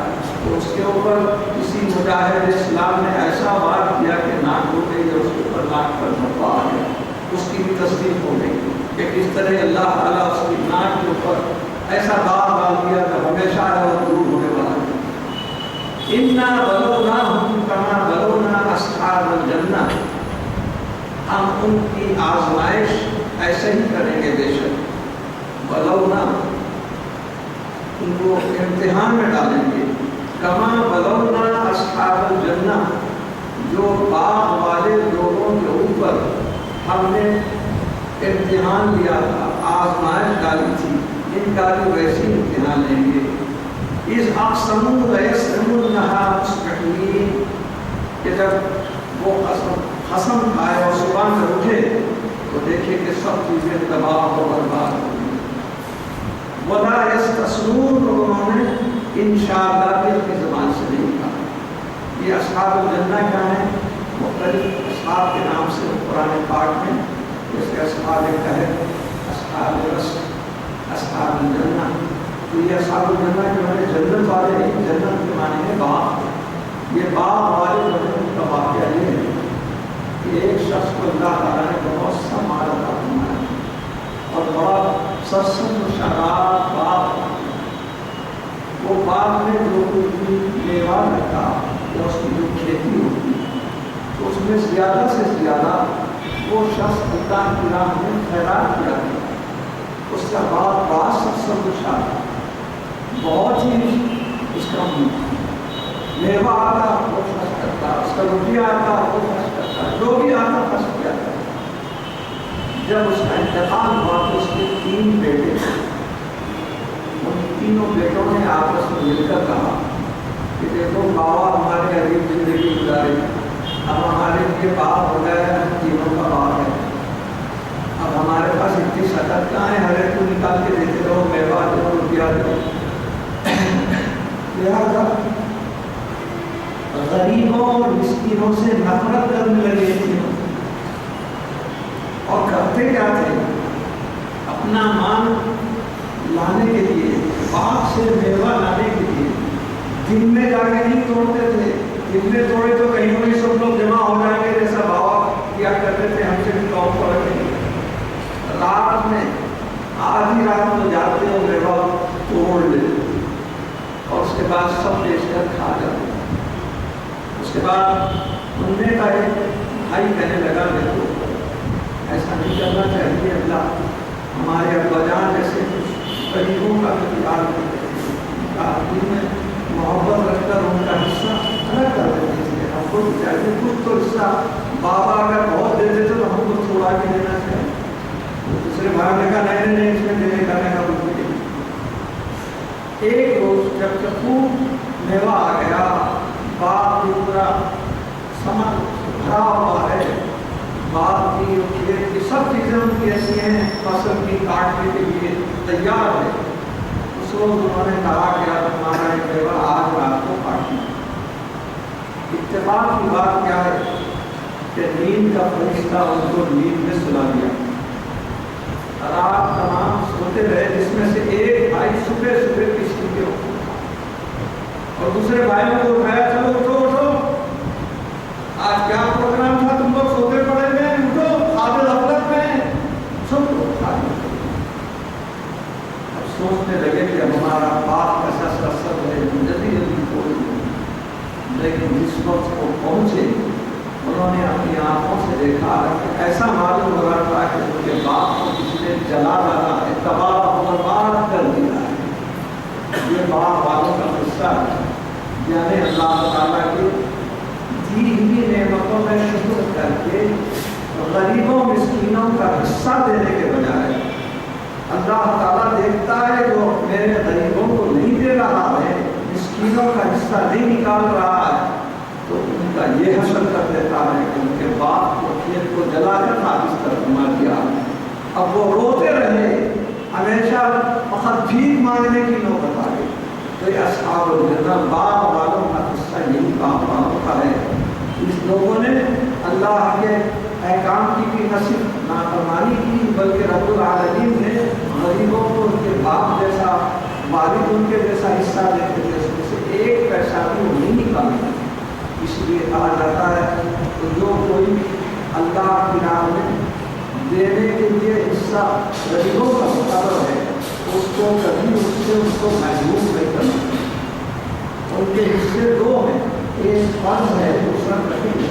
تو اس کے اوپر کسی مجاہد اسلام نے ایسا وار کیا کہ ناک ہو گئی اور اس کے اوپر ناک پر دھبا آ گیا. اس کی بھی تصدیق ہو گئی کہ کس طرح اللہ تعالیٰ اس کی ناک کے اوپر ایسا داغ ڈال دیا کہ ہمیشہ ہے وہ دور ہونے والا ہے. اِنَّا بَلَوْنَاهُمْ كَمَا بَلَوْنَا أَصْحَابَ الْجَنَّةِ، ہم ان کی آزمائش ایسے ہی کریں گے. بے شک بلونا، ان کو امتحان میں ڈالیں گے. کما بلونا اصحاب الجنہ، جو باغ والے لوگوں کے اوپر ہم نے امتحان لیا تھا، آزمائش ڈالی تھی، ان کا بھی ویسے امتحان لیں گے. اذ اقسموا لیصرمنها مصبحین، کہ جب وہ قسم کھائے اور صبح میں اٹھے تو دیکھے کہ سب چیزیں تباہ و برباد ہو گئی. وَلَا يَسْتَثْنُونَ، انہوں نے انشاءاللہ بھی اپنی زبان سے نہیں کہا. یہ اصحاب الجنہ کیا ہیں؟ مختلف اصحاب کے نام سے قرآن پاک میں، جیسے اصحاب کہف، اصحاب رسل، اصحاب الجنہ. تو یہ اصحاب الجنہ کے معنی جنت والے نہیں، جنت کے معنی ہے باغ. یہ باغ والے جنت کا واقعہ یہ ہے کہ ایک شخص کو اللہ تعالیٰ نے بہت سا مال عطا فرمایا اور بڑا سرسبز و شاداب باغ. وہ باغ میں جو کوئی میوہ لگتا یا اس کی جو کھیتی ہوتی تو اس میں زیادہ سے زیادہ وہ شخص اللہ کی راہ میں خیرات کیا کرتا. اس کا باغ بڑا سرسبز و شاداب، بہت ہی اس کا میوہ آتا وہ خرچ کرتا، اس کا روٹی آتا وہ خرچ کرتا، جو بھی آتا خرچ کیا کرتا. جب اس کا انتقال ہوا تو اس کے 3 بیٹے تھے. ان تینوں بیٹوں نے آپس میں مل کر کہا کہ دیکھو بابا ہمارے غریب زندگی گزارے، اب ہمارے لیے باپ ہو گیا ہے، تینوں کا باپ ہے. اب ہمارے پاس اتنی شکت کہاں ہے، ہر ایک کو نکال کے دیتے رہو، میوہ دو، روپیہ دو. لہٰذا غریبوں اور مسکینوں سے نفرت کرنے لگے تھے. اور کرتے کیا تھے؟ اپنا مال لانے کے لیے، باغ سے میوہ لانے کے لیے دن میں جا کے نہیں توڑتے تھے. دن میں توڑے تو کہیں کوئی سب لوگ جمع ہو جائیں گے، جیسا بابا کیا کرتے تھے، ہم سے بھی قوم کو رکھیں گے. رات میں آدھی رات میں جاتے ہو میوہ توڑ لیتے اور اس کے بعد سب بیچ کر کھا جاتے. اس کے بعد انہیں کا ایک بھائی کہنے لگا میرے کو ایسا نہیں کرنا چاہیے، اللہ ہمارے ابا جان جیسے غریبوں کا خیال کرتے میں محبت رکھ کر ان کا حصہ الگ کر دیتے تھے. ہم کو چاہیے کچھ تو حصہ بابا اگر بہت دیتے تھے تو ہم کو چھوڑا کے دینا چاہیے. دوسرے بھائی نے کہا نہیں اس میں دینے کرنے کا کچھ نہیں. ایک روز جب خوب میوہ آ گیا، باغ بھی پورا سمن بھرا ہوا ہے، باغ کی اور کھیت کی سب چیزیں ان کی ایسی ہیں فصل کی کاٹنے کے لیے تیار ہے. اس روز انہوں نے کہا کہ تمہارا ایک میوہ آج رات کو کاٹنا. اتفاق کی بات کیا ہے کہ نیند کا فرشتہ ان کو نیند میں سلا دیا. رات تمام سوتے رہے، جس میں سے ایک بھائی صبح کشتی کے اوپر اور دوسرے بھائیوں کو اٹھایا، چلو اٹھو اٹھو، آج کیا پروگرام تھا، تم لوگ سوتے پڑے ہوئے، اٹھو، قابل غفلت میں سب لوگ. اب سوچنے لگے کہ ہمارا باپ ایسا سرسب ہے، جلدی جلدی کوئی. لیکن جس وقت کو پہنچے انہوں نے اپنی آنکھوں سے دیکھا کہ ایسا معلوم ہو رہا تھا کہ ان کے باپ کو کسی نے جلا ڈالا ہے، تباہ و برباد کر دیا ہے. یہ باپ والوں کا قصہ ہے. یعنی اللہ تعالیٰ کی دی ہوئی نعمتوں میں شکر کر کے غریبوں مسکینوں کا حصہ دینے کے بجائے اللہ تعالیٰ دیکھتا ہے جو میرے غریبوں کو نہیں دے رہا ہے، مسکینوں کا حصہ نہیں نکال رہا ہے، تو یہ حسد کر دیتا ہے کہ ان کے باپ کو کھیت کو جلا کر خاکستر فرما دیا. اب وہ روتے رہے, ہمیشہ فقط بھیک مانگنے کی نوبت آ گئی. تو یہ اصحاب الجنہ باغ والوں کا قصہ یہی باغ والوں کا ہے. اس لوگوں نے اللہ کے احکام کی نہ صرف نافرمانی کی بلکہ رب العالمین نے غریبوں کو ان کے باپ جیسا, والد ان کے جیسا حصہ دیتے تھے, اس میں سے ایک پیسہ بھی وہ نہیں نکالتے. اس لیے کہا جاتا ہے کہ جو کوئی اللہ کی راہ میں دینے کے لیے حصہ غریبوں کا مقرر ہے اس کو کبھی اس سے ان کو محروم نہیں کرنا. ان کے حصے دو ہیں, ایک فرض ہے دوسرا نفل.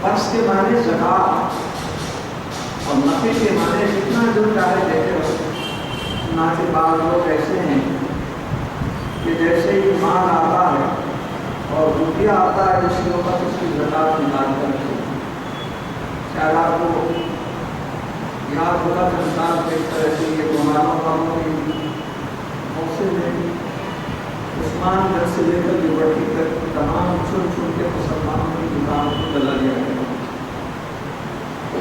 فرض کے معنی زکات اور نفل کے معنی جتنا جو چاہے دیتے ہو. چنانچہ بعض لوگ ایسے ہیں کہ جیسے ہی مال آتا ہے اور روپیہ آتا ہے اسی وقت اس کی زکات نکال کر کے, شاید آپ کو یاد ہوگا کہ مثال کس طرح سے یہ گمانوں والوں کی موسم میں عثمان گھر سے لے کر لیبرٹی تک تمام چن چن کے مسلمانوں کی دکانوں کو جلا دیا گیا.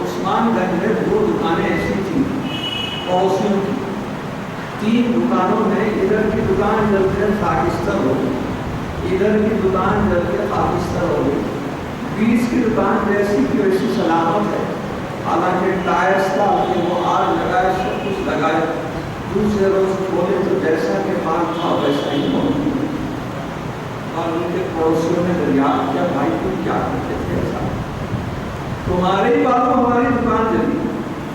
عثمان گنج میں 2 دکانیں ایسی تھیں پڑوسیوں کی. 3 دکانوں میں ادھر کی دکان جل کے خاکستر ہو گئی, ادھر کی دکان جل کے خاکستر ہو گئی. بیچ کی دکان جیسی کی ویسی سلامت ہے, حالانکہ ٹائرس کا کہ وہ آگ لگائے سب کچھ لگائے, دوسرے روز کھولے تو جیسا کہ مال تھا ویسا ہی موجود ہے. اور ان کے پڑوسیوں نے دریافت کیا, بھائی تم کیا کرتے تھے ایسا؟ تمہارے ہی باتوں ہماری دکان جلی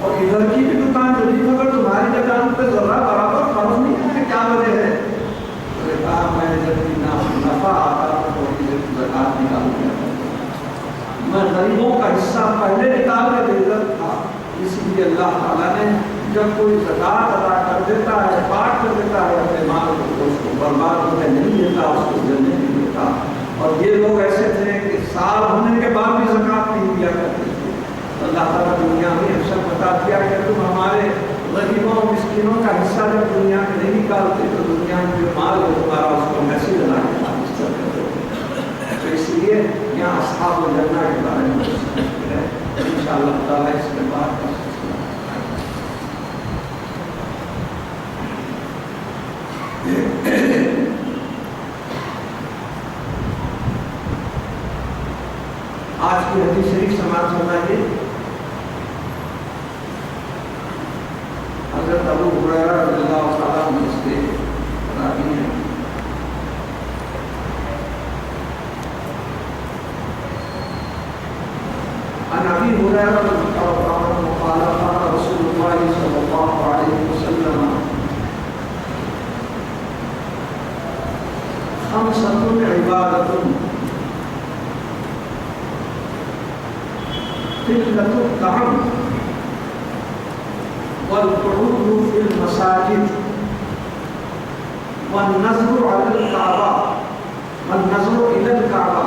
اور ادھر کی بھی دکان جلی, مگر تمہاری دکان پہ ذرا برابر فرض نہیں ہے, کیا وجہ ہے؟ تو نے کہا میں نے جب نفع آتا تو زکات نکال دیا, میں غریبوں کا حصہ پہلے نکال کے دیتا تھا. اس لیے اللہ تعالیٰ نے جب کوئی زکات ادا کر دیتا ہے, بانٹ کر دیتا ہے اپنے مال کو, تو اس کو برباد ہونے نہیں دیتا, اس کو جلنے نہیں دیتا. اور یہ لوگ ایسے تھے کہ سال ہونے کے بعد بھی زکات نہیں دیا کرتے تھے. تو اللہ تعالیٰ دنیا میں اکثر بتا دیا کہ تم ہمارے غریبوں مسکینوں کا حصہ جب دنیا میں نہیں نکالتے تو دنیا میں جو مال ہے تمہارا اس کو میسج ادا کے حصہ کر دو. تو اس لیے یہاں اصحاب الجنہ کے بارے میں انشاءاللہ تعالیٰ اس کے بعد کا سلسلہ. آج کی حدیث شریف سماعت فرمائیے. حضرت ابو ہریرہ رضی اللہ تعالیٰ عنہ سے راوی ہیں. عن ابي هريره رضي الله عنه قال قال رسول الله صلى الله عليه وسلم خمسة عبادة قلة الطعام والقعود في المساجد والنظر على الكعبة والنظر إلى الكعبة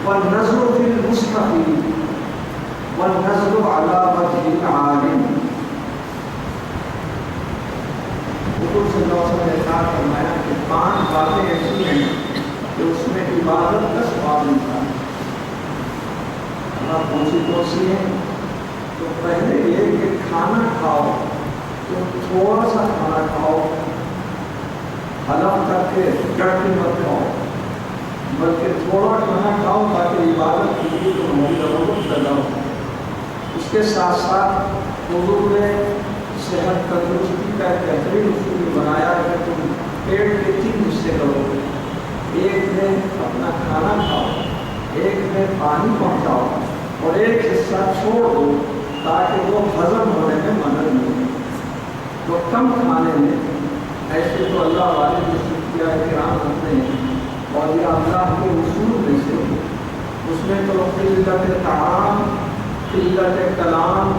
والنظر في المصحف والنظر على وجه العالم. حضور صلی اللہ علیہ وسلم نے ارشاد فرمایا کہ 5 باتیں ایسی ہیں کہ اس میں عبادت کا ثواب ملتا ہے. اللہ کون سی ہیں؟ تو پہلے یہ کہ کھانا کھاؤ تو تھوڑا سا کھانا کھاؤ, حلف کر کے ڈٹ کے مت کھاؤ, بلکہ تھوڑا کھانا کھاؤ تاکہ عبادت کی بھی تمہاری ضرورت پیدا ہو. اس کے ساتھ ساتھ حضور نے صحت تندرستی کا ایک بہترین اصول بنایا کہ تم پیٹ کے 3 حصے کرو. ایک میں اپنا کھانا کھاؤ, ایک میں پانی پہنچاؤ اور ایک حصہ چھوڑ دو تاکہ وہ ہضم ہونے میں مدد ملے. تو کم کھانے میں ایسے تو اللہ والے جو شکریہ کرام کرتے ہیں اور یہ اللہ کے اصول میں سے, اس میں تو قلت طعام, قلت کلام,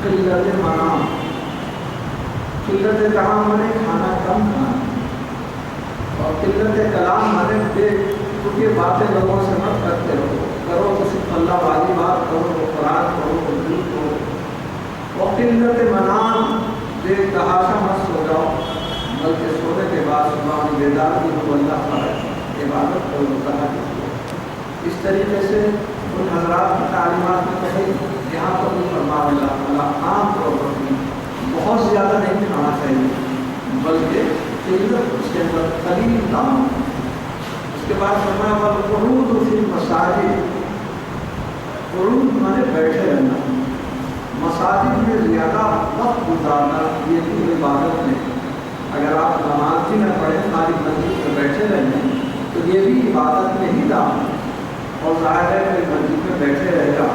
قلت منام. قلت طعام مانے کھانا کم کھانا, اور قلت کلام مانے بے کیونکہ باتیں لوگوں سے مت کرتے رہو, کرو تو صرف اللہ والی بات کرو, قرآن کرو, ذکر کرو. اور قلت منام بے تحاشا مت سو جاؤ, بلکہ سونے کے بعد صبح بیدار بھی ہو, اللہ تعالیٰ عبادت کرو, تہجد کرو. اس طریقے سے ان حضرات کی تعلیمات میں کہیں یہاں پر بھی فرما اللہ تعالیٰ عام طور پر بھی بہت زیادہ نہیں کھانا چاہیے بلکہ قلت اس کے اندر قلیل دام. اس کے بعد فرمایا والقعود فی المساجد، قعود مانے بیٹھے رہنا، مساجد میں زیادہ وقت گزارنا یہ بھی عبادت ہے. اگر آپ نماز بھی نہ پڑھیں خالی مسجد میں بیٹھے رہیں تو یہ بھی عبادت میں ہی دام ہے. اور ظاہر ہے کہ مسجد میں بیٹھے رہے گا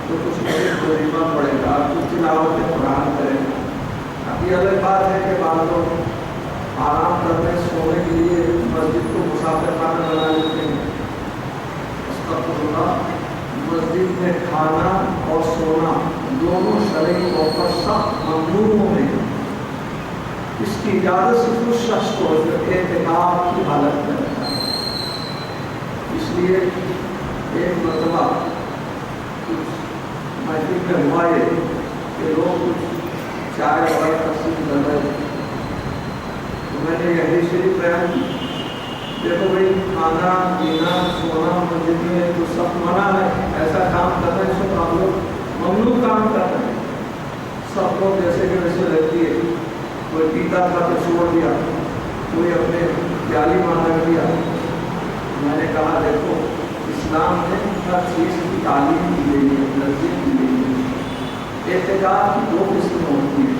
تو کچھ وظیفہ پڑے گا، کچھ تلاوت قرآن کرے گا. اب یہ الگ بات ہے کہ بعض لوگ آرام کرنے سونے کے لیے مسجد کو مسافر خانہ بنا لیتے ہیں. استغفر اللہ، مسجد میں کھانا اور سونا دونوں شرعی طور پر سخت ممنوع ہیں. اس کی اجازت صرف اس شخص کو جو اعتکاف کی حالت میں رہتا ہے. اس لیے ایک مرتبہ مسجد میں ہوا یہ کہ لوگ کچھ چائے وغیرہ تقسیم کر رہے تھے تو میں نے یہ حدیث شریف بیان کی. دیکھو بھائی کھانا پینا سونا مسجد میں تو سب منع ہے، ایسا کام کرنا ہے سب ہم لوگ ممنوع کام کر رہے ہیں. سب لوگ جیسے کہ ویسے رہتی ہے، کوئی پیتا تھا تو چھوڑ دیا، کوئی اپنے پیالی مان رکھ دیا. میں نے کہا دیکھو اسلام میں ہر چیز کی تعلیم دی گئی ہے، ترغیب دی گئی ہے. اعتکاف کی دو قسمیں ہوتی ہیں.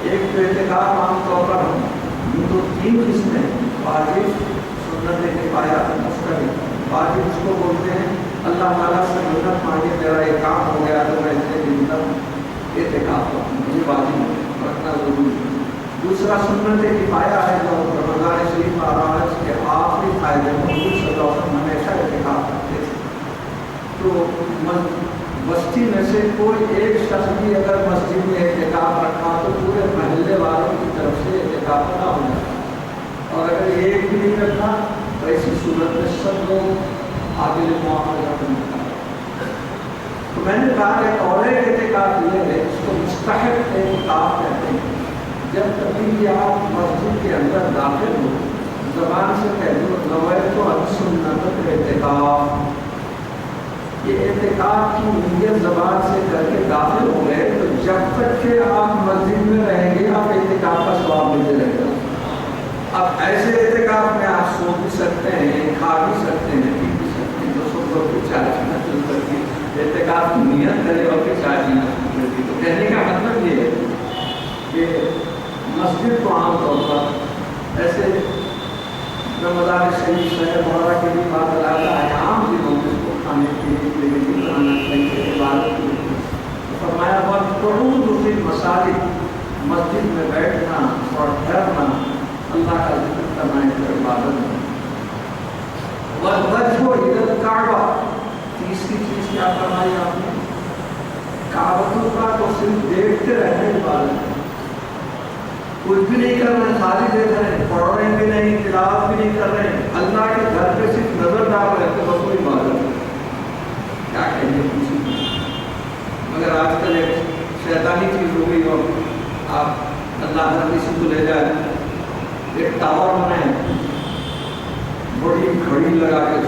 ایک تو اعتکاف عام طور پر تو تین قسمیں، واجب، سنت کفایہ، مستحب. واجب اس کو بولتے ہیں اللہ تعالیٰ سے منت مانگے میرا یہ کام ہو گیا تو میں اتنے دن تک اعتکاف کروں، مجھے واجب رکھنا ضروری ہے. دوسرا سنت کفایہ ہے جو رمضان شریف آ رہا ہے، اس کے آخری فائدے میں حضور صلی اللہ علیہ وسلم ہمیشہ اعتکاف کرتے تھے. تو بستی میں سے کوئی ایک شخص بھی اگر مسجد میں اعتکاف رکھا تو پورے محلے والوں کی طرف سے اعتکاف ادا ہو جاتا. اور اگر ایک بھی نہیں رکھا تو ایسی صورت میں سب لوگ عادل معاملہ کرتے. تو میں نے کہا کہ اور ایک اعتکاف یہ ہے اس کو مستحب اعتکاف کہتے ہیں. جب کبھی بھی آپ مسجد کے اندر داخل ہو زبان سے کہہ دو نویت سنت اعتکاف. یہ اعتکاف کی نیت زبان سے کر کے داخل ہو گئے تو جب تک کہ آپ مسجد میں رہیں گے آپ اعتکاف کا ثواب ملتے رہے گا. اب ایسے اعتکاف میں آپ سو بھی سکتے ہیں، کھا بھی سکتے ہیں، پی بھی سکتے ہیں. 200 روپئے چائے پینا چل سکتی ہے، اعتکاف کی نیت کرے اور پھر چائے پینا شروع کر دی. تو کہنے کا مطلب یہ ہے کہ مسجد کو عام طور پر ایسے رمضان شریف شہر محرہ کے لیے بات علاقہ ہے، عام دنوں میں اس کو کھانے پینے کے لیے نہیں بنانا چاہیے، عبادت کے لیے. فرمایا والقعود فی المساجد، مسجد میں بیٹھنا اور ٹھہرنا اللہ کا ذکر کرنا ایک عبادت ہے. والوجہ الی الکعبہ، تیسری چیز کیا فرمائی آپ نے؟ کعبۃ اللہ کو صرف دیکھتے رہنے عبادت ہے. کچھ بھی نہیں کر رہے ہیں، خالی دیکھ رہے ہیں، پڑھ رہے بھی نہیں، تلاوت بھی نہیں کر رہے ہیں، اللہ کے گھر پہ صرف نظر ڈال رہے ہیں تو بس کوئی عبادت ہے. کیا کہیں گے کچھ. مگر آج کل ایک شیطانی چیز ہو گئی اور آپ اللہ ہر کسی کو لے جائے ایک ٹاور بنائیں، بڑی گھڑی لگا کے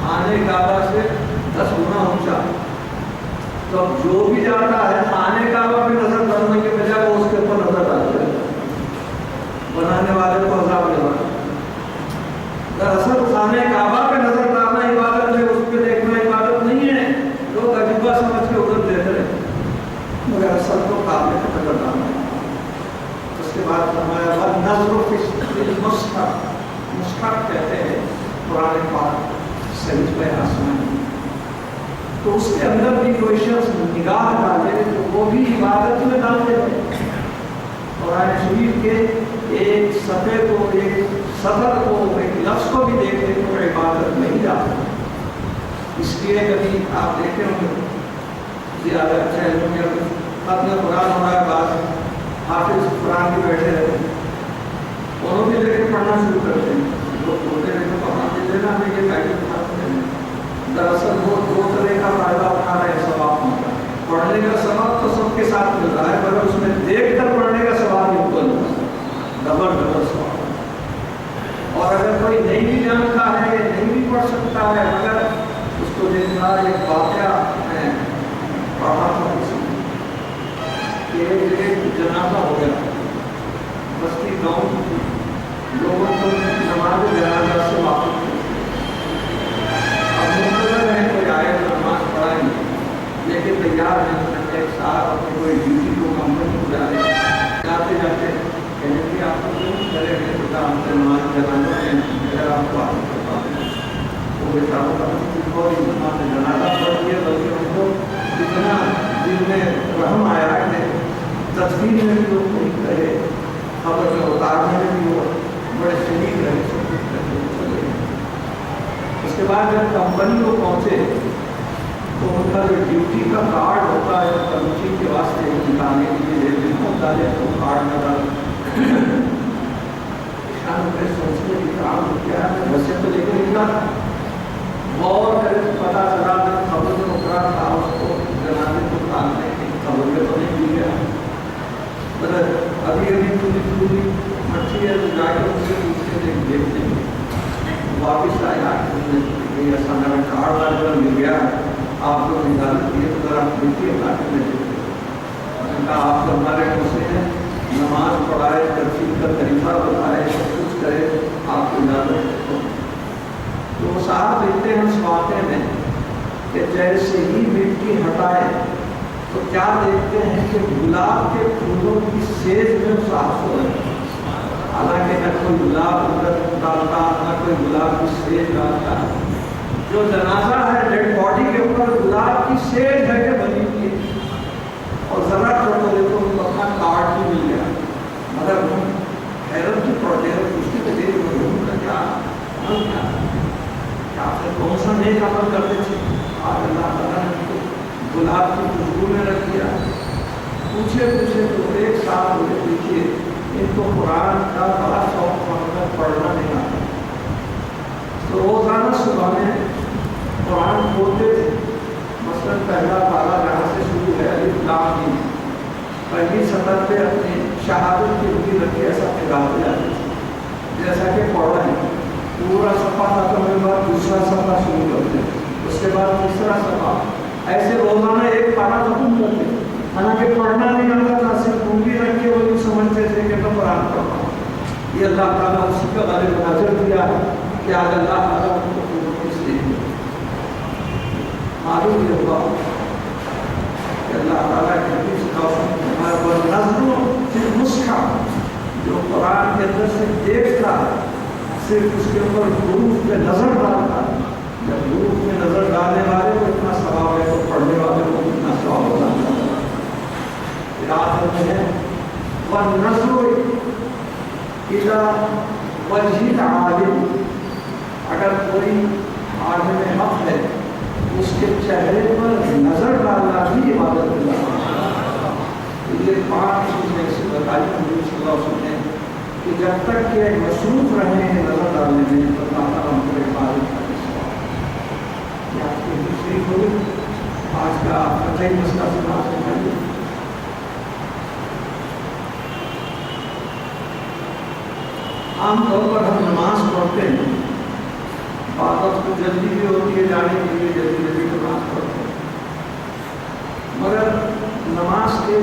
خانے کعبہ سے 10 گنا اونچا. تو اب جو بھی جاتا ہے خانے کعبہ پہ نظر ڈالنے کے بجائے وہ اس کے اوپر نظر ڈالتا ہے. بنانے والے کو عذاب لگا. دراصل خانے کعبہ پہ نظر ڈالنا عبادت ہے، اس پہ دیکھنا عبادت نہیں ہے. لوگ عجوبہ سمجھ کے ادھر دیکھ رہے ہیں مگر اصل تو کعبے پہ نظر ڈالنا ہے. اس کے بعد فرمایا والنظر فی المصحف، مصحف کہتے ہیں قرآن پاک صحیفہ آسمانی. تو اس کے اندر بھی کوئی شخص نگاہ ڈالے تو وہ بھی عبادت میں داخل ہے. قرآن شریف کے ایک صفحے کو، ایک سطر کو، ایک لفظ کو بھی دیکھے تو عبادت میں ہی داخل ہے. اس لیے کبھی آپ دیکھتے ہوں گے زیادہ اچھا علم یا ختم قرآن ہو رہا ہے، بعض حافظ قرآن کے بیٹھے رہتے ہیں، انہوں بھی لے کے پڑھنا شروع کرتے ہیں. لوگ بولتے ہیں کہ پڑھنا دے دینا ہمیں یہ پیکٹ اٹھاتے ہیں. دراصل وہ 2 طرح کا فائدہ اٹھا رہے ہیں ثواب کا. پڑھنے کا ثواب تو سب کے ساتھ مل رہا ہے مگر اس میں دیکھ کر پڑھنے کا ثواب بھی اوپر مل رہا ہے، ڈبل ثواب. اور اگر کوئی نہیں بھی جانتا ہے، نہیں بھی پڑھ سکتا سکتا ہے، مگر اس کو دیکھنا ایک واقعہ میں پڑھا تھا کسی کہ ایک جنازہ ہو گیا بستی گاؤں، لوگوں کو نماز جنازہ سے واقف تھے۔ اب منتظر ہے کوئی آئے تو نماز پڑھائیں گے، لیکن تیار نہیں، ایک صاحب اپنی کوئی ڈیوٹی کو کمپنی کو جا رہے ہیں، جاتے جاتے کہنے کہ آپ کو کیوں کرے گئے خدا ہم سے نماز جنازہ ہے، اگر آپ کو واقف کرتا ہوں وہ بیچاروں کا بہت نماز جنازہ پڑھ دیا، بلکہ ان کو اتنا دل میں رحم آیا کہ تصویر میں بھی لوگ نہیں کرے، خبر میں اتارنے میں بھی وہ بڑے شریک رہے، سب کچھ کرتے چلے گئے۔ اس کے بعد جب کمپنی کو پہنچے تو ان کا جو ڈیوٹی کا کارڈ ہوتا ہے کمیٹی کے واسطے نکالنے کے لیے ریلوے کو ڈالے تو کارڈ نہ ڈالے، شان میں سوچنے کی کام کیا ہے، ویسے تو لے کے نکلا غور کرے تو پتا چلا کہ خبر میں اترا تھا، اس کو جنازے کو ڈالنے کی خبر میں تو نہیں مل گیا، مگر ابھی پوری مچھلی ہے تو جا کے ان سے پوچھتے تھے دیکھ لیں گے، واپس آیا کہ ایسا میرا کارڈ کر مل گیا، آپ کو نکالت کیے تو ذرا دیکھیے تاکہ میں دیکھتے کہا آپ کو ہمارے مسئلے ہیں، نماز پڑھائے، ترتیب کا طریقہ بتائے، سب کچھ کرے، آپ کو اجازت تو وہ صاحب دیکھتے ہیں اس واقعے میں کہ جیسے ہی مٹی ہٹائے تو کیا دیکھتے ہیں کہ گلاب کے پھولوں کی سیج میں صاف ہو رہے ہیں، حالانکہ نہ کوئی گلاب اندر ڈالتا، نہ کوئی گلاب کی سیج ڈالتا، جو جنازہ ہے ڈیڈ باڈی کے اوپر گلاب کی سیج ہے کہ بنی ہوئی، اور ذرا چھوٹو دیکھو ان کو اپنا کارڈ بھی مل گیا، مگر ہم حیرت کی پڑتے ہیں پوچھتے تھے دیکھ ان کا کیا عمل کیا پھر کون سا نیک عمل کرتے تھے، آج اللہ تعالیٰ نے ان کو گلاب کی خوشبو میں رکھ دیا۔ پوچھے تو ایک ساتھ بولے دیکھیے ان کو قرآن کا بڑا شوق پڑھنا نہیں آتا، تو روزانہ صبح میں قرآن کھولتے تھے، مثلاً پہلا پارہ جہاں سے شروع ہے الف لام میم، پہلی سطر پہ اپنی شہادت کی انگلی رکھے ایسا پھیلاتے جاتے تھے جیسا کہ پڑھ رہے ہیں، پورا صفحہ ختم ہونے کے بعد دوسرا صفحہ شروع کرتے، اس کے بعد تیسرا صفحہ، ایسے روزانہ ایک پارہ ختم کرتے، حالانکہ پڑھنا نہیں آتا تھا، صرف انگلی رکھ کے وہ یوں سمجھتے تھے کہ میں قرآن پڑھ رہا ہوں۔ یہ اللہ تعالیٰ اسی کا غالب نظر دیا ہے کہ آج اللہ تعالیٰ ان کو کس لیے معلوم یہ ہوا کہ اللہ تعالیٰ کے حدیث کا نظروں پھر مسکا جو قرآن کے اندر سے دیکھتا صرف اس کے اوپر حروف پہ نظر ڈالتا، جب حروف میں نظر ڈالنے والے کو اتنا ثواب ہے تو پڑھنے والے کو اتنا ثواب ہوتا ہے۔ آخر میں ہے وَالنَّظْرُ إِلَى وَجْهِ الْعَالِمِ، اگر کوئی عالم حق ہے اس کے چہرے پر نظر ڈالنا بھی عبادت اللہ۔ یہ 5 چیزیں ایسی بتائی حضور صلی اللہ علیہ وسلم نے کہ جب تک کہ مصروف رہے ہیں نظر ڈالنے میں تو اللہ تعالیٰ ہم کو عبادت کرنے سے یہ آپ کی دوسری ہوئی آج کا قطعی مسئلہ سنا سکتے۔ عام طور پر ہم نماز پڑھتے ہیں، عبادت کو جلدی بھی ہوتی ہے جانے کے لیے، جلدی جلدی نماز پڑھتے ہیں، مگر نماز کے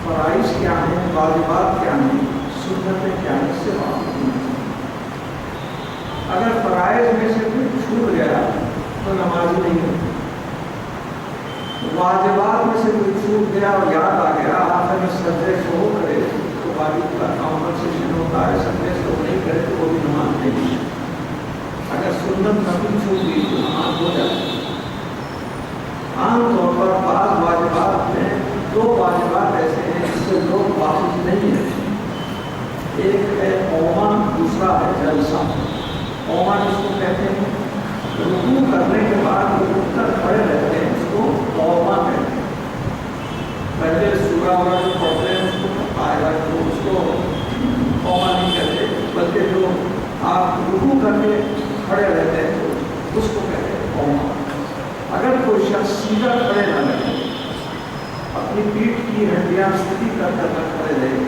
فرائض کیا ہیں، واجبات کیا ہیں، سنتیں کیا ہیں، اس سے واقف ہونا چاہیے۔ اگر فرائض میں سے کوئی چھوٹ گیا تو نماز نہیں ہوتی، واجبات میں سے کوئی چھوٹ گیا اور یاد آ گیا آخر میں سجدے سے ہو کرے تو واجب کا کمپنسیشن ہوتا ہے، سجدے سے نہیں کرے تو وہ بھی نماز نہیں ہے۔ اگر سنت نفل چھوٹ گئی تو نماز ہو جائے۔ عام طور پر بعض واجبات میں 2 واجبات ایسے ہیں جس سے لوگ واقف نہیں ہیں، ایک ہے قوما، دوسرا ہے جلسہ۔ قوما جس کو کہتے ہیں رکوع کرنے کے بعد جو اٹھ کر کھڑے رہتے ہیں اس کو قوما کہتے ہیں۔ پہلے سورہ وغیرہ جو پڑھتے ہیں اس کو آئے گا تو اس کو قوما نہیں کہتے، بلکہ جو آپ رکوع کر کے کھڑے رہتے ہیں تو اس کو کہتے ہیں قوما۔ اگر کوئی شخص سیدھا کھڑے نہ رہے، اپنی پیٹھ کی ہڈیاں سیدھی کر کر کھڑے رہے،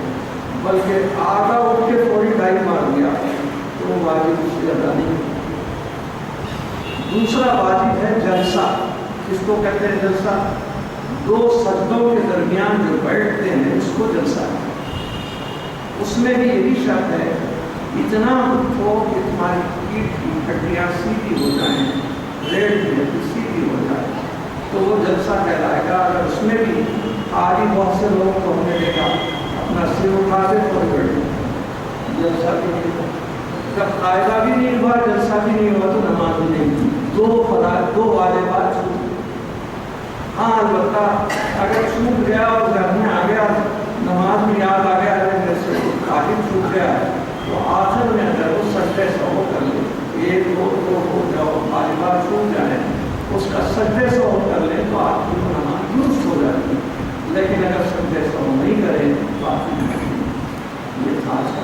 بلکہ آگا اٹھ کے تھوڑی ڈائی مار دیا تو وہ واجب اس سے ادا نہیں۔ دوسرا واجب ہے جلسہ. کس کو کہتے ہیں جلسہ؟ دو سجدوں کے درمیان جو بیٹھتے ہیں اس کو جلسہ ہے. اس میں بھی یہی شرط ہے اتنا اٹھو کہ تمہاری پیٹھ کی ہڈیاں سیدھی ہو جائیں, ریڑھ کی ہڈی سیدھی ہو جائے, تو وہ جلسہ کہلائے گا. اگر اس میں بھی آج ہی بہت سے لوگ کو ہم نے دیکھا اپنا سر اٹھا دے تو بیٹھے, جلسہ بھی نہیں. جب قاعدہ بھی نہیں ہوا, جلسہ بھی نہیں ہوا, تو نماز بھی نہیں ہوئی. دو واجبات چھوٹ گئے. ہاں البتہ اگر چھوٹ گیا اور گھر میں آ گیا, نماز میں یاد آ گیا میرے سے کافی چھوٹ گیا ہے, تو آخر میں اگر وہ سجدے سہو کر لے, ایک دو ہو جاؤ, واجبات چھوٹ جائے, اس کا سجدے سہو کر لے تو آپ کی نماز درست ہو جاتی ہے. لیکن اگر سجدے سہو نہیں کرے تو آپ کی نماز یہ خاص کا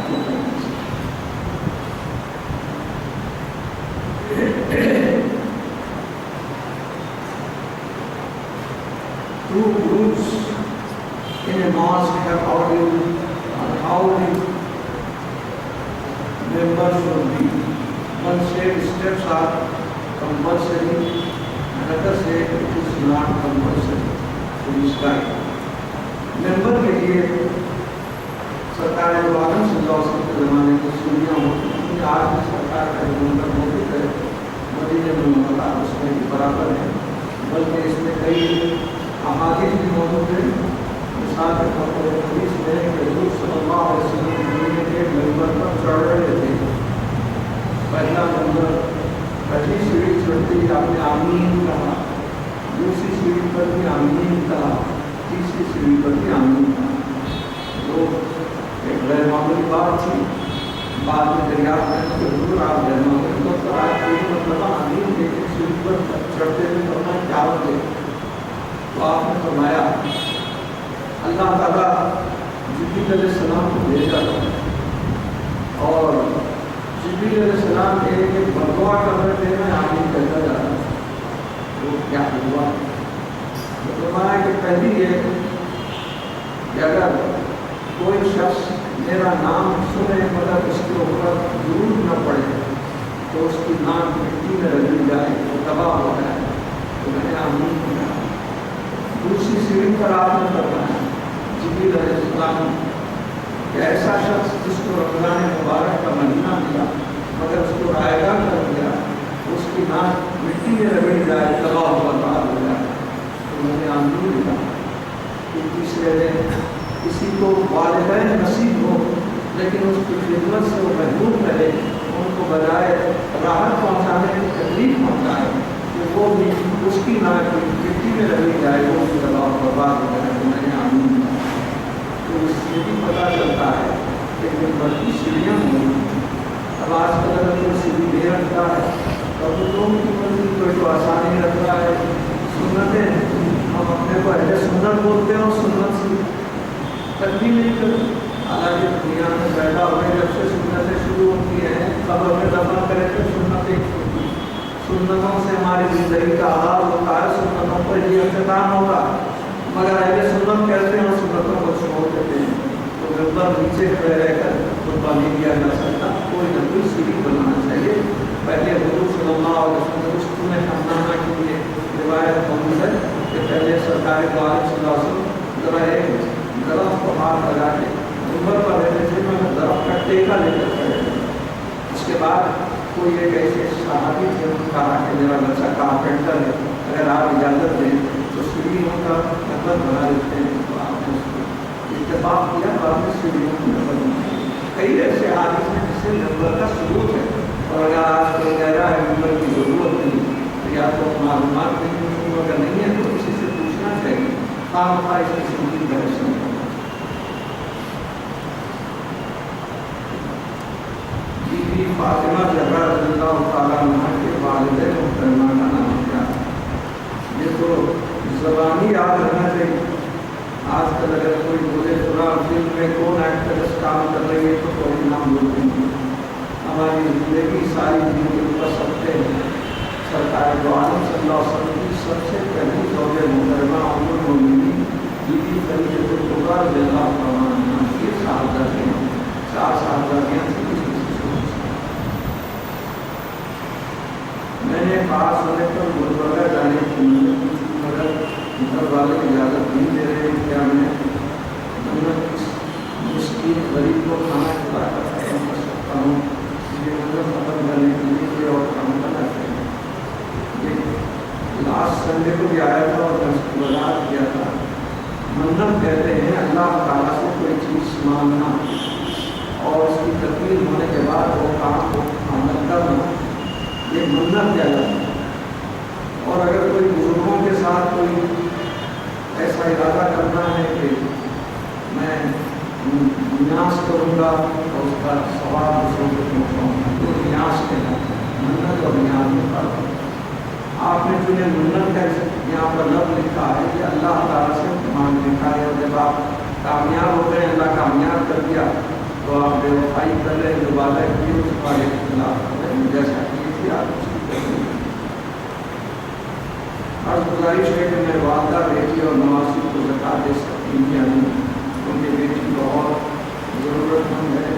Two groups in a mosque have argued on how the members should be. One said steps are compulsory, another said it is not compulsory to this guide. Member کے لیے سرکار دو عالم صلی اللہ علیہ وسلم کے زمانے کی سنیاں ہوتی ہیں. آج بھی سرکار کا جو ممبر موجود ہے مدینہ منورہ اس میں بھی برابر ہے, بلکہ اس میں کئی احادیث بھی موجود ہیں. مثال کے طور پر حدیث میں کہ حضور صلی اللہ علیہ وسلم دنیا کے ممبر پر چڑھ رہے تھے. پہلا ممبر پہلی سیڑھی چڑھتے آپ نے آمین کہا, دوسری سیڑھی پر بھی آمین کہا, تیسری سیڑھی پر بھی آمین کہا. تو ایک غیر معمولی بات تھی. بعد میں دریافت کرنے کے حضور آپ غیر معمولی طور پر آج کی مطلب آمین کے سیڑھی پر چڑھتے ہوئے فرمایا کیا ہوتے, تو آپ نے فرمایا اللہ تعالیٰ جبریل علیہ السلام کو بھیجا اور جبریل علیہ السلام کے ایک بدعا کر رہے تھے, میں آمین کہتا جا رہا. وہ کیا ہوا؟ تو فرمایا کہ پہلی یہ کہ اگر کوئی شخص میرا نام سنے مگر اس کے اوپر ضرور نہ پڑے تو اس کی نام مٹی میں رگڑی جائے, وہ تباہ ہو جائے. تو میں نے آمین کیا. دوسری سیڑھی پر آپ نے فرمایا جبریل علیہ السلام کہ ایسا شخص جس کو رمضان مبارک کا مہینہ ملا مگر اس کو رائے گاہ کر دیا, اس کی ناک مٹی میں رگڑی جائے, تباہ و برباد ہو جائے. تو میں نے آمین کیا. کہ تیسرے دن کسی کو والدین نصیب ہو لیکن اس کی خدمت سے وہ محروم رہے, ان کو بجائے راحت پہنچانے کی تکلیف پہنچائے, کہ وہ بھی اس کی ناک مٹی میں رگڑی جائے, وہ بھی تباہ و برباد ہو جائے. تو میں نے آمین کیا. تو اس سے بھی پتہ چلتا ہے کہ ممبر کی سیڑھیاں ہوں. اب آج کل اگر کوئی سیڑھی دے رکھتا ہے تو لوگوں کی مرضی, کوئی تو آسانی رکھ رہا ہے. سنتیں ہم اپنے کو ایسے سنت بولتے ہیں اور سنت سے تکلیف نہیں کرتے. حالانکہ دنیا میں پیدا ہوئے جب سے سنتیں شروع ہوتی ہیں, قبر میں دفن کرے تو سنتیں, سنتوں سے ہماری زندگی کا آغاز ہوتا ہے, سنتوں پر یہ اختتام ہوگا. مگر اہل سنت کہتے ہیں اور سنتوں کو چھوڑ دیتے ہیں. تو ممبر نیچے کھڑے رہ کر خطبہ نہیں دیا جا سکتا, کوئی نہ کوئی سیڑھی بنانا چاہیے. پہلے حضور صلی اللہ علیہ وسلم اس میں خاندانہ کے لیے روایت موجود ہے کہ پہلے سرکار دو عالم صلی اللہ علیہ وسلم ذرا ایک درخت کو ہاتھ لگا کے ممبر پر رہتے تھے, میں درخت کا ٹیکا لے کر کھڑے تھے. اس کے بعد کوئی ایک ایسے صحابی تھے, کہا کہ میرا بچہ کارپینٹر ہے, اگر آپ اجازت دیں تو سیڑھیوں کا نمبر بنا دیتے ہیں. تو آپ نے اس کو اتفاق کیا تو آپ نے سیڑھیوں کا نمبر بنایا. کئی ایسے حادث ہیں جس سے نمبر کا ثبوت ہے. اور اگر آج کوئی کہہ رہا ہے نمبر کی ضرورت نہیں تو یا تو معلومات نہیں, اگر نہیں ہے تو کسی سے پوچھنا چاہیے. خام خواہ اس کی سنگی بحث نہیں. بی فاطمہ زہرا رضی اللہ تعالیٰ عنہ کے والد محترمہ کا نام کیا؟ یہ تو زبانی یاد رکھنا چاہیے. آج کل اگر کوئی بولے تھوڑا فلم میں کون ایکٹریس کام کر رہی ہے تو کوئی نام بولتے ہیں. ہماری زندگی ساری زندگی پر سکتے ہیں. سرکار دو عالم صلی اللہ علیہ وسلم کی سب سے پہلی زوجہ محترمہ ام المؤمنین بی بی خدیجہ الکبریٰ رضی اللہ تعالیٰ عنہا کی صاحبزادیاں, 4 صاحبزادیاں تھیں. میں نے خاص ہونے پر گرودوارا جانے کی مگر گھر والے اجازت نہیں دے رہے کیا میں مسکین غریب کو کھانا کھلا کر ختم کر سکتا ہوں؟ یہ مطلب ختم کرنے کے لیے کوئی اور کام کرنا چاہیے. لاسٹ سنڈے کو بھی آیا تھا اور میں اس کو وضاحت کیا تھا. منت کہتے ہیں اللہ تعالیٰ سے کوئی چیز مانگنا اور اس کی تکمیل ہونے کے بعد وہ کام کو عمل کرنا، یہ منت کہلاتا ہے. اور اگر کوئی بزرگوں کے ساتھ کوئی ایسا ارادہ کرنا ہے کہ میں نیاز کروں گا اور اس کا ثواب دوسروں کو پہنچاؤں گا تو نیاز کہلاتا ہے. منت اور نیاز میں فرق ہے. آپ نے جو یہ منت کا یہاں پر لفظ لکھا ہے یہ اللہ تعالیٰ سے مانگنے کا ہے. اور جب آپ کامیاب ہو گئے، اللہ کامیاب کر دیا تو آپ بے وفائی کر رہے ہیں، جو وعدہ کیے اس والے کے خلاف کر رہے ہیں جیسا کی تھی آپ اس کی کر رہے ہیں. عرض گزارش ہے کہ میں والدہ بیٹی اور نوازی کو زکوٰۃ دے سکتی ہوں یا نہیں، کیونکہ بیٹی بہت ضرورت مند ہے.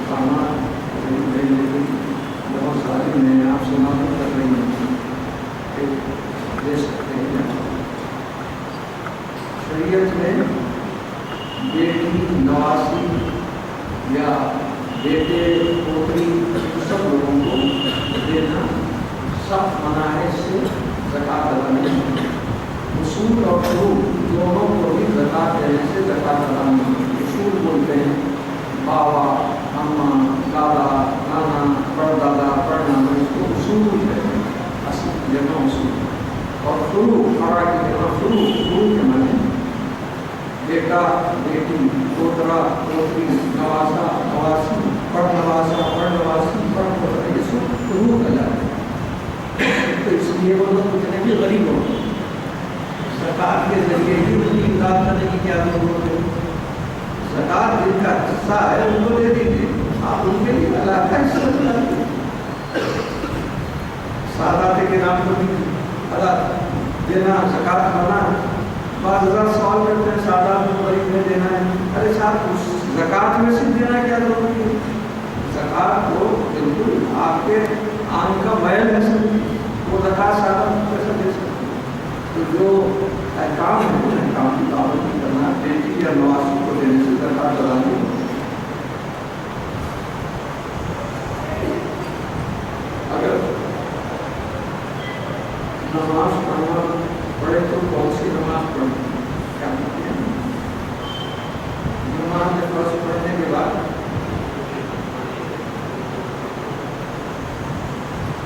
سامان بہت ساری میں آپ سے معلوم کر رہی ہوں دے سکتے ہیں. شریعت میں بیٹی، نواسی یا بیٹے، پوتری سب لوگوں کو دینا سخت منع ہے. اس سے زکوٰۃ ادا نہیں ہوتی. اصول اور فروع دونوں کو بھی زکوٰۃ دینے سے زکوٰۃ ادا نہیں ہوتی. اصول بولتے ہیں بابا، اماں، دادا، نانا، پردادا، پڑنانا، اس کو اصول کہتے ہیں. اصل کی جگہ اصول. اور فروع، فرع کی جگہ فروع. فروع کے معنی بیٹا، بیٹی، پوترا، پوتری، نواسا، نواسی، پڑ نواسا، پڑ نواسی، پڑ پوترا، یہ سب فروع کہلاتے ہیں. تو اس لیے وہ لوگ اتنے بھی غریب ہو گئے. زکوٰۃ کے ذریعے ہی ان کی امداد کرنے کی کیا ضرورت ہے؟ زکوٰۃ جن کا حصہ ہے ان کو دے دیجیے. آپ ان کے لیے علاقہ حصہ دلاتے سادات کے نام کو بھی ادا دینا، زکوٰۃ کرنا. بعض ہزار سوال کرتے ہیں سادات کو غریب میں دینا ہے. ارے صاحب اس زکوٰۃ میں سے دینا کیا ضروری ہے؟ زکوٰۃ کو بالکل آپ کے آن کا بیل ہے سب وہ زکوٰۃ سادات کو کیسے دے سکتے ہیں؟ تو جو احکام ہے ان احکام کی پابندی کرنا، بیٹی یا نواسی کو دینے سے زکوٰۃ ادا نہیں ہوتی. اگر نماز پڑھنا پڑھے تو کون سی نماز پڑھیں؟ کیا کہتے ہیں؟ نماز فرض پڑھنے کے بعد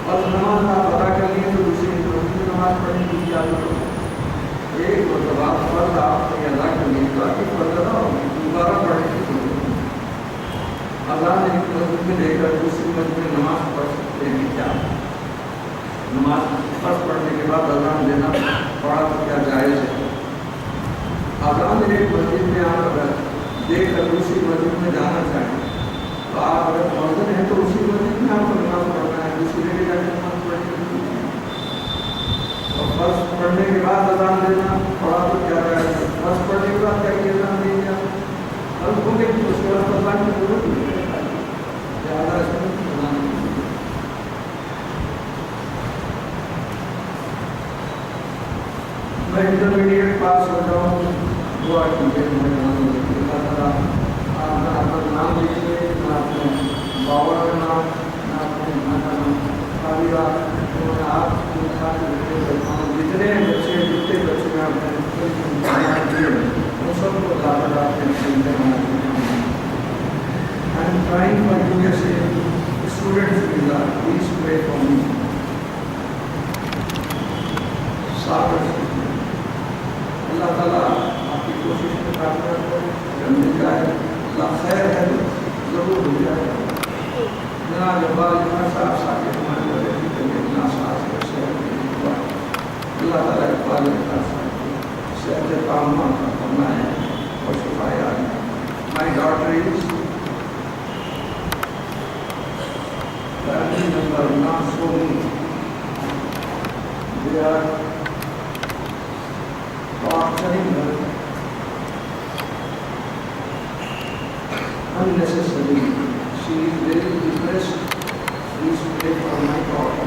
اور نماز آپ ادا کر لیے تو دوسری نماز پڑھنے کی اجازت ہو. ایک مرتبہ فرض آپ نے ادا کر لی تو آپ کی فرض ادا ہوگی، دوبارہ پڑھنے کی ضرورت نہیں. اللہ نے ایک مسجد میں لے کر دوسری مسجد میں نماز پڑھ سکتے ہیں کیا؟ نماز فرض پڑھنے کے بعد اذان دینا پڑا تو کیا جائز ہے؟ اذان ایک مسجد میں آپ اگر دیکھ کر دوسری مسجد میں جانا چاہیں تو آپ اگر مؤذن ہیں تو اسی مسجد میں آپ کو نماز پڑھنا ہے، دوسری جگہ جا کے نماز پڑھنی ہے. اور فرض پڑھنے کے بعد اذان دینا پڑا تو کیا جائز ہے؟ فرض پڑھنے کے بعد کیا کہ اذان دیں گے فرض ہو گئی تو اس کے بعد اذان کی ضرورت نہیں ہے. زیادہ اس میں اذان نہیں. میں انٹرمیڈیٹ پاس ہو جاؤں دعا کیجیے. اللہ تعالیٰ آپ اپنا نام لکھیے، نہ اپنے بابا کا نام، نہ اپنے ماں کا نام. خالی آپ جتنے بچے میں آپ نے دیے ان سب کو اللہ تعالیٰ I am trying for USA students visa. Please pray for me. اللہ تعالیٰ آپ کی کوشش میں کامیاب ہو، جب مل جائے اللہ خیر ہے ضرور مل جائے گا. جناب اقبال صاحب ساکر ہمارے والے اتنا ساتھ اللہ تعالیٰ اقبال صاحب صحت کام کرنا ہے اور شفایا. My daughter is family member, not so many. They are torturing her unnecessarily. She is very depressed. Please pray for my daughter.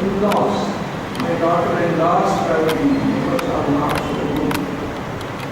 in-laws, my daughter-in-laws family members are not so good.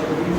26